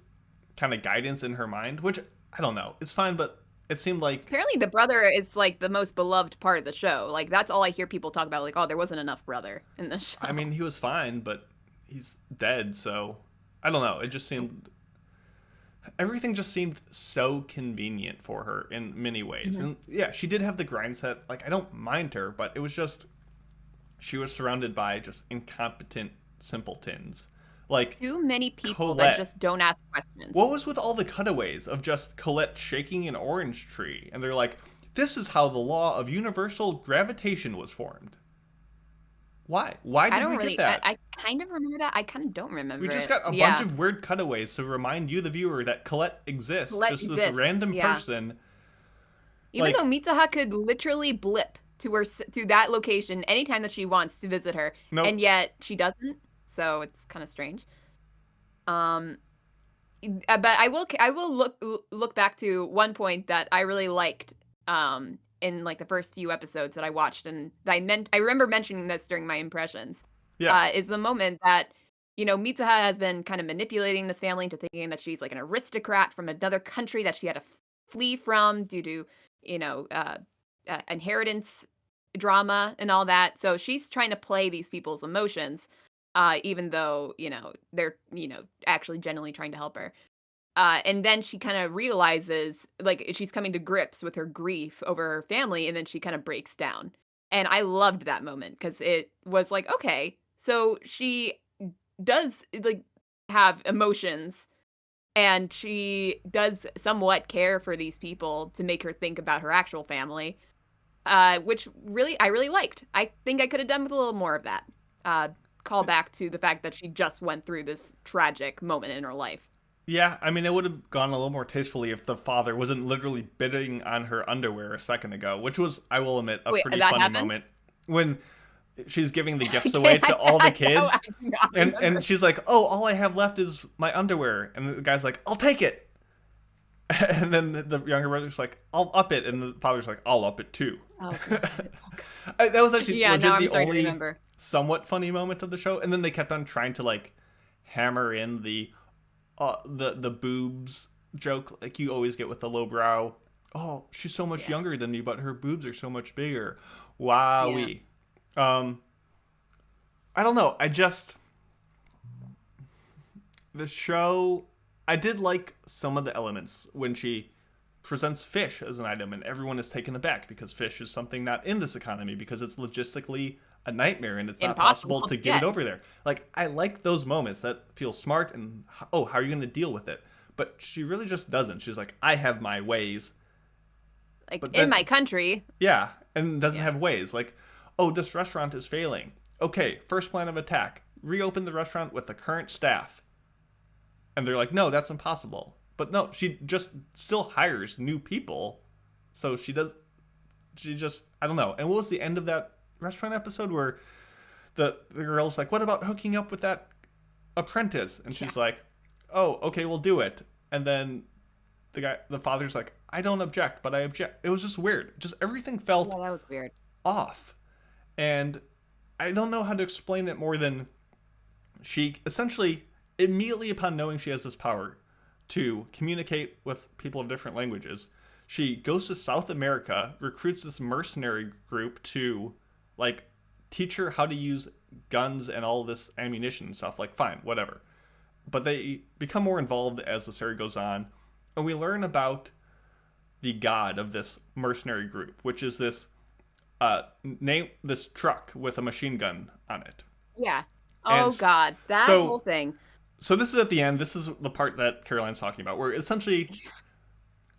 kind of guidance in her mind, which, I don't know. It's fine, but it seemed like... Apparently the brother is, like, the most beloved part of the show. Like, that's all I hear people talk about. Like, oh, there wasn't enough brother in the show. I mean, he was fine, but he's dead, so... I don't know. It just seemed... Everything just seemed so convenient for her in many ways. Mm-hmm. And yeah, she did have the grind set. Like, I don't mind her, but it was just, she was surrounded by just incompetent simpletons. Like, too many people Colette. That just don't ask questions. What was with all the cutaways of just Colette shaking an orange tree? And they're like, this is how the law of universal gravitation was formed. Why? Why did we get that? I kind of remember that. I kind of don't remember. We just got a bunch of weird cutaways to remind you, the viewer, that Colette exists. This random person. Even though Mitsuha could literally blip to that location anytime that she wants to visit her, and yet she doesn't. So it's kind of strange. But I will look back to one point that I really liked. In like the first few episodes that I watched, and I remember mentioning this during my impressions. Yeah, is the moment that Mitsuha has been kind of manipulating this family into thinking that she's like an aristocrat from another country that she had to flee from due to inheritance drama and all that. So she's trying to play these people's emotions, even though they're actually genuinely trying to help her. And then she kind of realizes, like, she's coming to grips with her grief over her family, and then she kind of breaks down. And I loved that moment because it was like, okay, so she does, like, have emotions, and she does somewhat care for these people to make her think about her actual family, which I really liked. I think I could have done with a little more of that. Call back to the fact that she just went through this tragic moment in her life. Yeah, I mean, it would have gone a little more tastefully if the father wasn't literally bidding on her underwear a second ago, which was, I will admit, a pretty funny moment. When she's giving the gifts away to all the kids, and she's like, oh, all I have left is my underwear. And the guy's like, I'll take it. And then the younger brother's like, I'll up it. And the father's like, I'll up it too. Oh, that was actually legit the only somewhat funny moment of the show. And then they kept on trying to, like, hammer in the boobs joke, like you always get with the lowbrow. Oh, she's so much younger than me, but her boobs are so much bigger. Wowee. Yeah. I don't know. The show, I did like some of the elements when she presents fish as an item and everyone is taken aback because fish is something not in this economy because it's logistically a nightmare and it's not possible to get it over there. Like, I like those moments that feel smart and, oh, how are you going to deal with it? But she really just doesn't. She's like, I have my ways. Like, but in my country. Yeah, and doesn't have ways. Like, oh, this restaurant is failing. Okay, first plan of attack. Reopen the restaurant with the current staff. And they're like, no, that's impossible. But no, she just still hires new people. So she just, I don't know. And what was the end of that restaurant episode where the girl's like, what about hooking up with that apprentice? And she's like, oh, okay, we'll do it. And then the father's like, I don't object, but I object. It was just weird. Just everything felt that was weird. Off. And I don't know how to explain it more than she essentially, immediately upon knowing she has this power to communicate with people of different languages, she goes to South America, recruits this mercenary group to, like, teach her how to use guns and all this ammunition and stuff. Like, fine, whatever. But they become more involved as the story goes on. And we learn about the god of this mercenary group, which is this name this truck with a machine gun on it. Yeah. Oh, God. That whole thing. So this is at the end. This is the part that Caroline's talking about, where essentially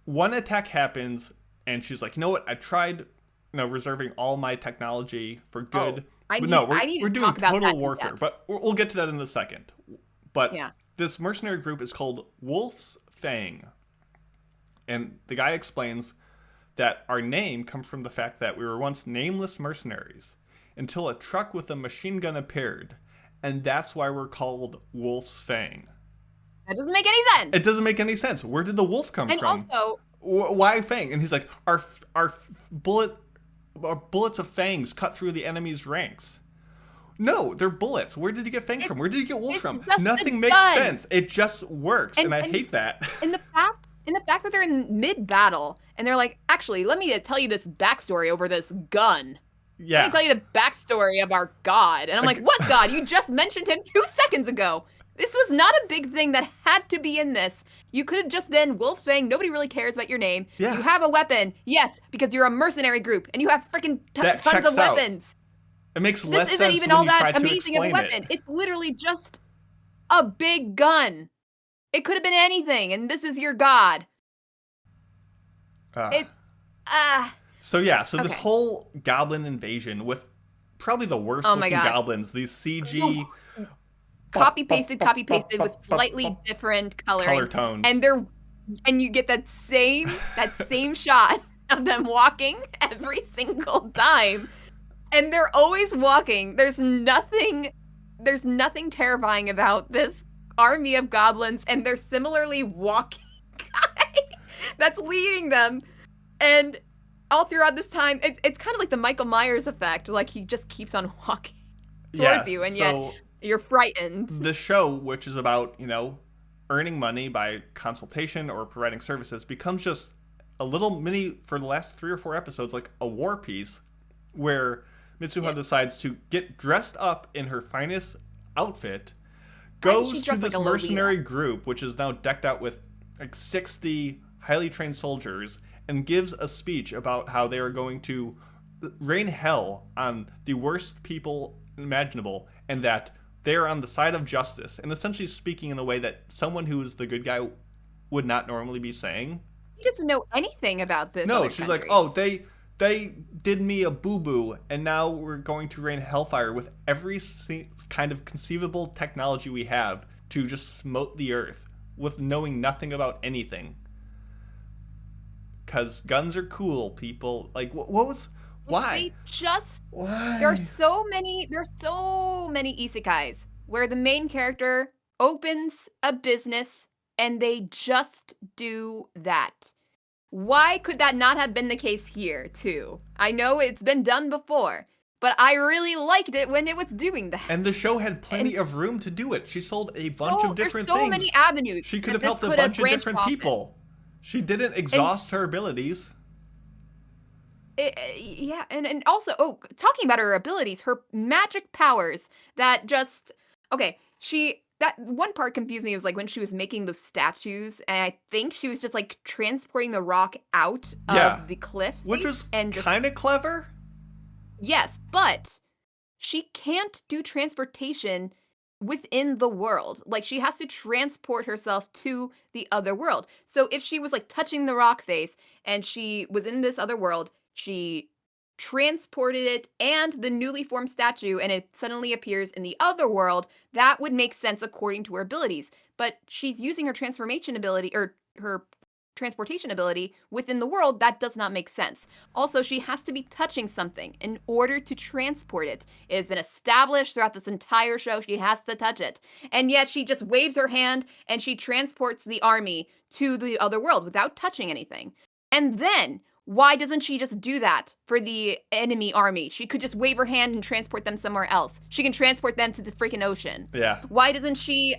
one attack happens, and she's like, you know what? I tried, reserving all my technology for good. We're doing total warfare, but we'll get to that in a second. But this mercenary group is called Wolf's Fang. And the guy explains that our name comes from the fact that we were once nameless mercenaries until a truck with a machine gun appeared. And that's why we're called Wolf's Fang. That doesn't make any sense. It doesn't make any sense. Where did the wolf come from? And also... Why Fang? And he's like, our bullets of fangs cut through the enemy's ranks. No, they're bullets. Where did you get fangs from? Where did you get wolf from? Nothing makes sense. It just works, and I hate that. And the fact that they're in mid-battle, and they're like, actually, let me tell you this backstory over this gun. Yeah. Let me tell you the backstory of our god. And I'm like, what god? You just mentioned him 2 seconds ago. This was not a big thing that had to be in this. You could have just been Wolf's Fang. Nobody really cares about your name. Yeah. You have a weapon. Yes, because you're a mercenary group, and you have freaking tons of weapons. It makes less sense. This isn't even all that amazing of a weapon. It's literally just a big gun. It could have been anything, and this is your god. So this whole goblin invasion with probably the worst looking goblins, these CG copy pasted with slightly different color tones, and you get that same shot of them walking every single time, and they're always walking. There's nothing terrifying about this army of goblins, and they're similarly walking guy that's leading them, and all throughout this time, it's kind of like the Michael Myers effect. Like, he just keeps on walking towards you, and yet you're frightened. The show, which is about, earning money by consultation or providing services, becomes just a little mini, for the last 3 or 4 episodes, like a war piece, where Mitsuha decides to get dressed up in her finest outfit, goes to this mercenary group, which is now decked out with like 60 highly trained soldiers, and gives a speech about how they are going to rain hell on the worst people imaginable, and that they are on the side of justice, and essentially speaking in the way that someone who is the good guy would not normally be saying. He doesn't know anything about this. No, she's like, oh, they did me a boo-boo, and now we're going to rain hellfire with every kind of conceivable technology we have to just smote the earth, with knowing nothing about anything. Because guns are cool, people. Like, why? Why? There's so many isekais where the main character opens a business and they just do that. Why could that not have been the case here, too? I know it's been done before, but I really liked it when it was doing that. And the show had plenty of room to do it. She sold a bunch of different things. There's so many avenues. She could have helped a bunch of different people. She didn't exhaust her abilities. And also, talking about her abilities, her magic powers that just... Okay, that one part confused me. It was like when she was making those statues, and I think she was just like transporting the rock out of the cliff. Which was kind of clever. Yes, but she can't do transportation within the world. Like, she has to transport herself to the other world. So if she was like touching the rock face and she was in this other world, she transported it and the newly formed statue, and it suddenly appears in the other world, that would make sense according to her abilities. But she's using her transformation ability, or her transportation ability, within the world. That does not make sense. Also, she has to be touching something in order to transport it. It has been established throughout this entire show she has to touch it. And yet she just waves her hand and she transports the army to the other world without touching anything. And then, why doesn't she just do that for the enemy army? She could just wave her hand and transport them somewhere else. She can transport them to the freaking ocean. Yeah. Why doesn't she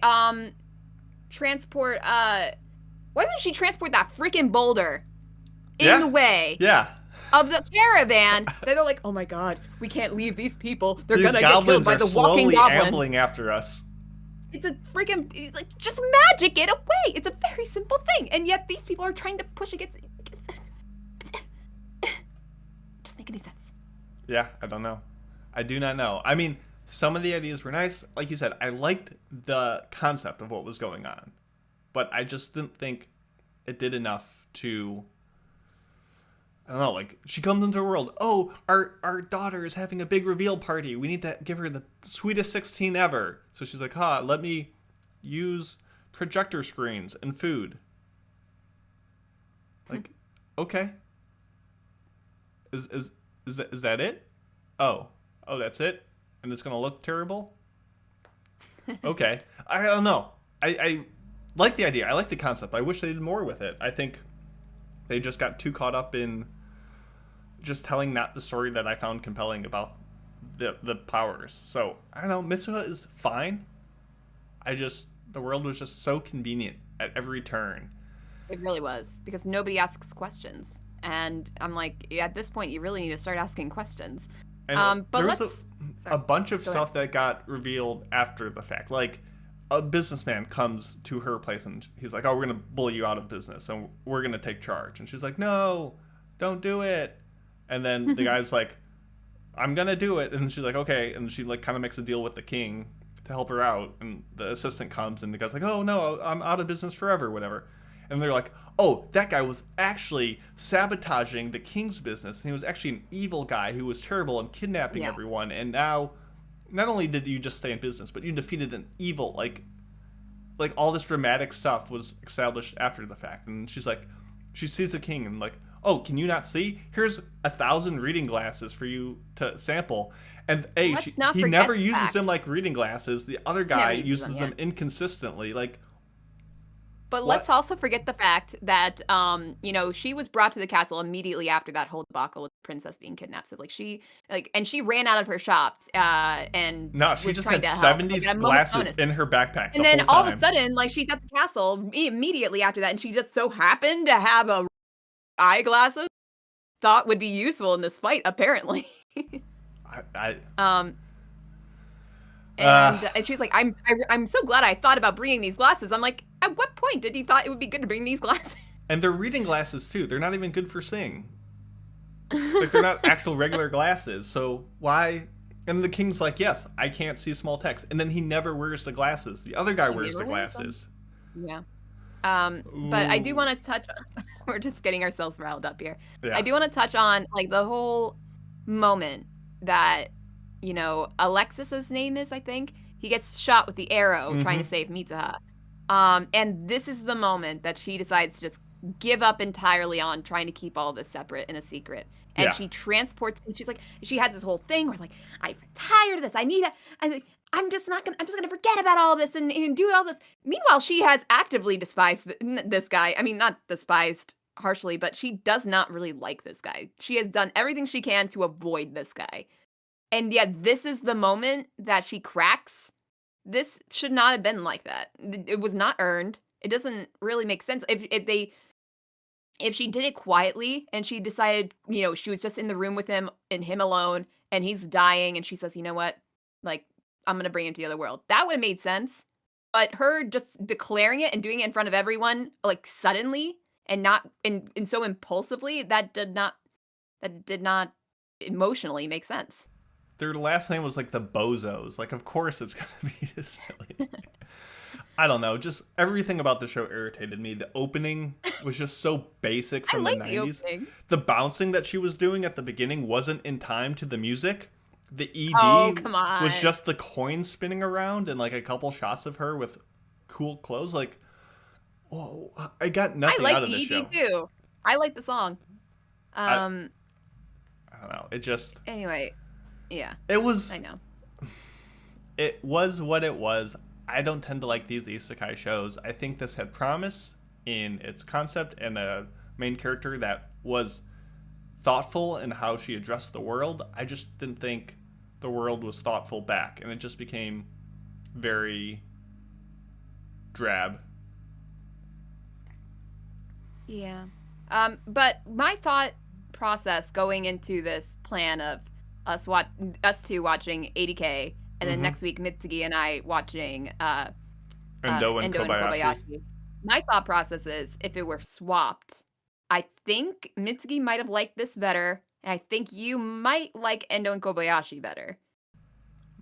transport that freaking boulder in the way of the caravan? They're like, oh my god, we can't leave these people. They're gonna get killed by the walking goblins. Ambling after us. It's a freaking, like, just magic it away. It's a very simple thing, and yet these people are trying to push against. It doesn't make any sense. Yeah, I don't know. I do not know. I mean, some of the ideas were nice. Like you said, I liked the concept of what was going on. But I just didn't think it did enough to... I don't know, like, she comes into the world. Oh, our daughter is having a big reveal party. We need to give her the sweetest 16 ever. So she's like, let me use projector screens and food. Like, okay. Is that it? Oh, that's it? And it's going to look terrible? Okay. I don't know. I like the idea. I like the concept. I wish they did more with it. I think they just got too caught up in just telling not the story that I found compelling about the powers. So, I don't know. Mitsuha is fine. The world was just so convenient at every turn. It really was, because nobody asks questions. And I'm like, at this point, you really need to start asking questions. And but there was a bunch of stuff that got revealed after the fact. Like, a businessman comes to her place and he's like, oh, we're going to bully you out of business and we're going to take charge. And she's like, no, don't do it. And then the guy's like, I'm going to do it. And she's like, okay. And she like kind of makes a deal with the king to help her out. And the assistant comes and the guy's like, oh, no, I'm out of business forever, whatever. And they're like, oh, that guy was actually sabotaging the king's business. And he was actually an evil guy who was terrible and kidnapping everyone. And now, not only did you just stay in business, but you defeated an evil, like all this dramatic stuff was established after the fact. And she's like, she sees the king and like, oh, can you not see? Here's 1,000 reading glasses for you to sample. And he never uses them like reading glasses. The other guy uses them inconsistently. Like, but let's also forget the fact that, she was brought to the castle immediately after that whole debacle with the princess being kidnapped. So, she ran out of her shop, and she just had 70 glasses in her backpack. And then all of a sudden, she's at the castle immediately after that, and she just so happened to have eyeglasses thought would be useful in this fight, apparently. And she's like, I'm so glad I thought about bringing these glasses. I'm like, at what point did you thought it would be good to bring these glasses? And they're reading glasses too. They're not even good for seeing. Like, they're not actual regular glasses. So why? And the king's like, yes, I can't see small text. And then he never wears the glasses. The other guy wears the glasses. Yeah. But I do want to touch on, we're just getting ourselves riled up here. Yeah. I do want to touch on the whole moment that, Alexis's name is, I think, he gets shot with the arrow trying to save Mitsuha. And this is the moment that she decides to just give up entirely on trying to keep all this separate and a secret. And she transports, and she's like, she has this whole thing where I'm tired of this. I'm just gonna forget about all this and do all this. Meanwhile, she has actively despised this guy. I mean, not despised harshly, but she does not really like this guy. She has done everything she can to avoid this guy. And yet this is the moment that she cracks. This should not have been like that. It was not earned. It doesn't really make sense. If she did it quietly and she decided, she was just in the room with him and him alone and he's dying and she says, you know what, I'm going to bring him to the other world. That would have made sense. But her just declaring it and doing it in front of everyone, suddenly and not and so impulsively, that did not emotionally make sense. Their last name was the Bozos. Of course it's going to be just silly. I don't know. Just everything about the show irritated me. The opening was just so basic from the 90s. The bouncing that she was doing at the beginning wasn't in time to the music. The ED was just the coin spinning around and a couple shots of her with cool clothes. Whoa, I got nothing out of the show. I like the ED too. I like the song. I don't know. It just... Anyway, yeah. It was... I know. It was what it was. I don't tend to like these isekai shows. I think this had promise in its concept and a main character that was thoughtful in how she addressed the world. I just didn't think the world was thoughtful back, and it just became very drab. Yeah. But my thought process going into this plan of us two watching 80K and then next week Mitsugi and I watching Endo and Kobayashi. My thought process is if it were swapped, I think Mitsuki might have liked this better, and I think you might like Endo and Kobayashi better.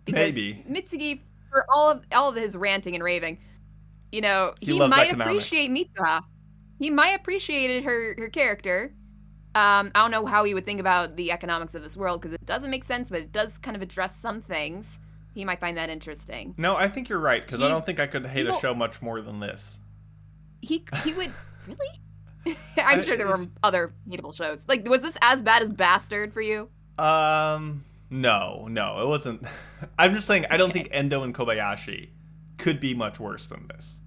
Because Maybe. Mitsuki, for all of his ranting and raving, he might appreciate Mitsuha. He might appreciated her character. I don't know how he would think about the economics of this world, because it doesn't make sense, but it does kind of address some things. He might find that interesting. No, I think you're right, because I don't think I could hate a show much more than this. He would... Really? I'm sure there were other hateable shows. Like, was this as bad as Bastard for you? No, it wasn't. I'm just saying, I don't think Endo and Kobayashi could be much worse than this.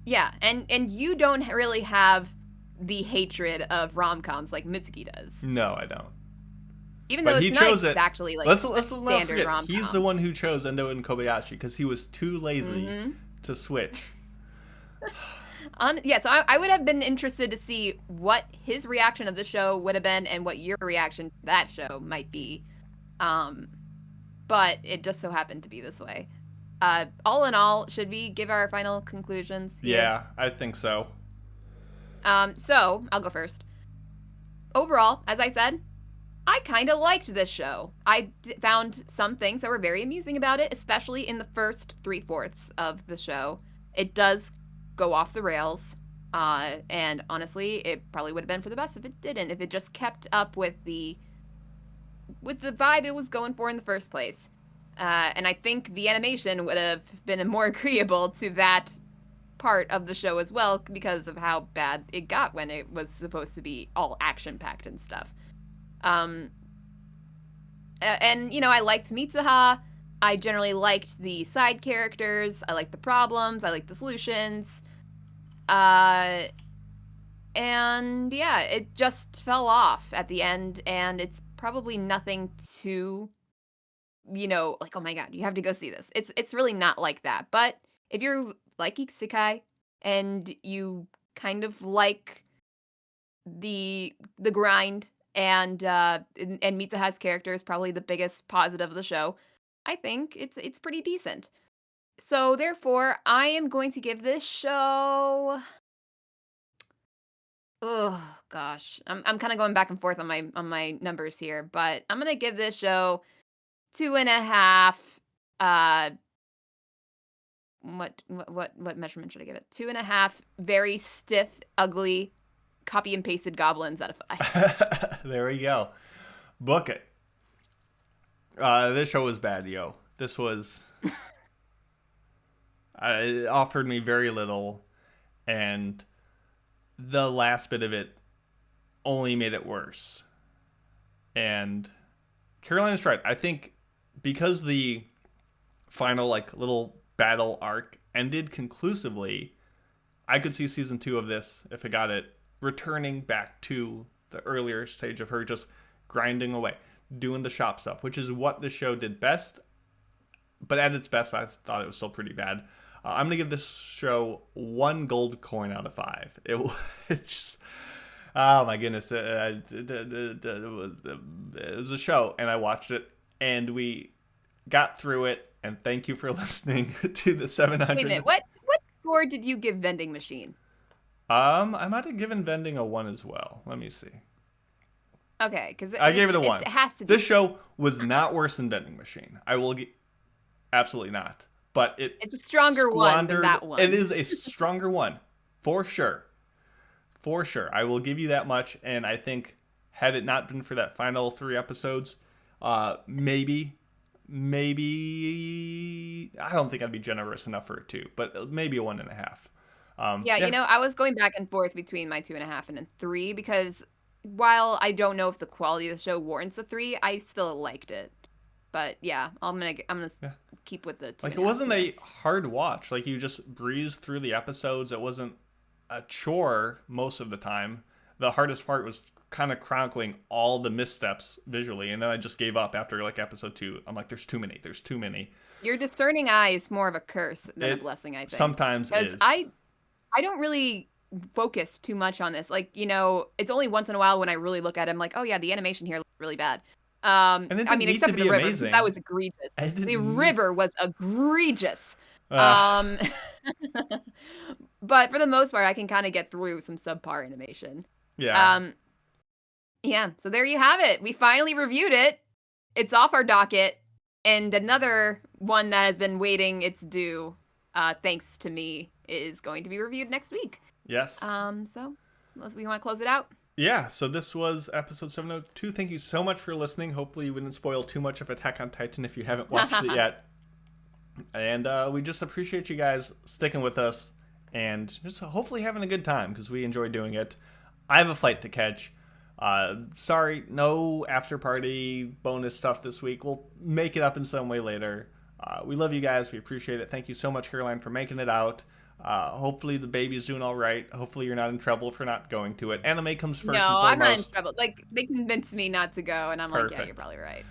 Yeah, and you don't really have the hatred of rom-coms like Mitsuki does. No, I don't. Even though it's not exactly like standard rom-com. He's the one who chose Endo and Kobayashi because he was too lazy to switch. So I would have been interested to see what his reaction of the show would have been and what your reaction to that show might be. But it just so happened to be this way. All in all, should we give our final conclusions here? Yeah, I think so. So I'll go first. Overall, as I said, I kind of liked this show. I found some things that were very amusing about it, especially in the first 3/4 of the show. It does go off the rails, and honestly, it probably would have been for the best if it didn't. If it just kept up with the vibe it was going for in the first place. And I think the animation would have been more agreeable to that part of the show as well, because of how bad it got when it was supposed to be all action-packed and stuff. And, I liked Mitsuha. I generally liked the side characters. I liked the problems. I liked the solutions. And, yeah, it just fell off at the end, and it's probably nothing too... like, oh my god, you have to go see this. It's really not like that. But if you're like Isekai and you kind of like the grind and Mitsuha's character is probably the biggest positive of the show, I think it's pretty decent. So therefore, I am going to give this show... Oh gosh, I'm kind of going back and forth on my numbers here, but I'm gonna give this show 2.5. What measurement should I give it? 2.5 very stiff, ugly, copy and pasted goblins out of 5. There we go. Book it. This show was bad, yo. This was... it offered me very little, and the last bit of it only made it worse. And Carolina's right. I think because the final little battle arc ended conclusively, I could see season 2 of this, if I got it, returning back to the earlier stage of her just grinding away, doing the shop stuff, which is what the show did best. But at its best, I thought it was still pretty bad. I'm going to give this show 1 gold coin out of 5. It just... Oh my goodness. It was a show, and I watched it, and we got through it, and thank you for listening to the 700. Wait a minute, what score did you give Vending Machine? I might have given Vending a 1 as well. Let me see. Okay, because I gave it a 1. It has to be. This show was not worse than Vending Machine. I will absolutely not. But it's a stronger one than that one. It is a stronger one, for sure. For sure. I will give you that much. And I think had it not been for that final 3 episodes, maybe, I don't think I'd be generous enough for a 2, but maybe a 1.5. Yeah, I was going back and forth between my 2.5 and a 3, because while I don't know if the quality of the show warrants a 3, I still liked it. But yeah, I'm gonna keep with the 2.5. It wasn't a hard watch. You just breezed through the episodes. It wasn't a chore most of the time. The hardest part was kind of chronicling all the missteps visually, and then I just gave up after episode 2. I'm like, there's too many. Your discerning eye is more of a curse than a blessing, I think. Sometimes is. I don't really focus too much on this. It's only once in a while when I really look at it, I'm like, oh yeah, the animation here looks really bad. And it didn't need except to for be the river, amazing. that was egregious. The river was egregious. But for the most part, I can kind of get through some subpar animation. Yeah. Yeah, so there you have it. We finally reviewed it. It's off our docket. And another one that has been waiting its due, thanks to me, is going to be reviewed next week. Yes. So we want to close it out? Yeah, so this was episode 702. Thank you so much for listening. Hopefully we didn't spoil too much of Attack on Titan if you haven't watched it yet. And we just appreciate you guys sticking with us and just hopefully having a good time because we enjoy doing it. I have a flight to catch. Sorry, no after party bonus stuff this week. We'll make it up in some way later. We love you guys. We appreciate it. Thank you so much, Caroline, for making it out. Hopefully the baby's doing all right. Hopefully you're not in trouble for not going to it. Anime comes first and foremost. No, I'm not in trouble. Like, they convinced me not to go, and I'm Perfect. like, yeah, you're probably right.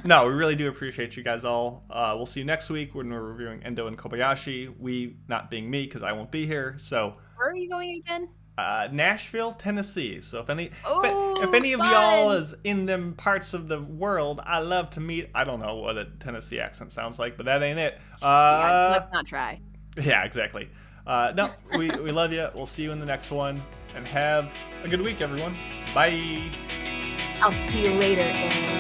No, we really do appreciate you guys all. We'll see you next week when we're reviewing Endo and Kobayashi. We not being me, because I won't be here. So where are you going again? Nashville, Tennessee. So if any of fun. y'all is in them parts of the world, I love to meet. I don't know what a Tennessee accent sounds like, but that ain't it. Let's not try. Yeah, exactly. No, we love you. We'll see you in the next one, and have a good week, everyone. Bye. I'll see you later, Aaron.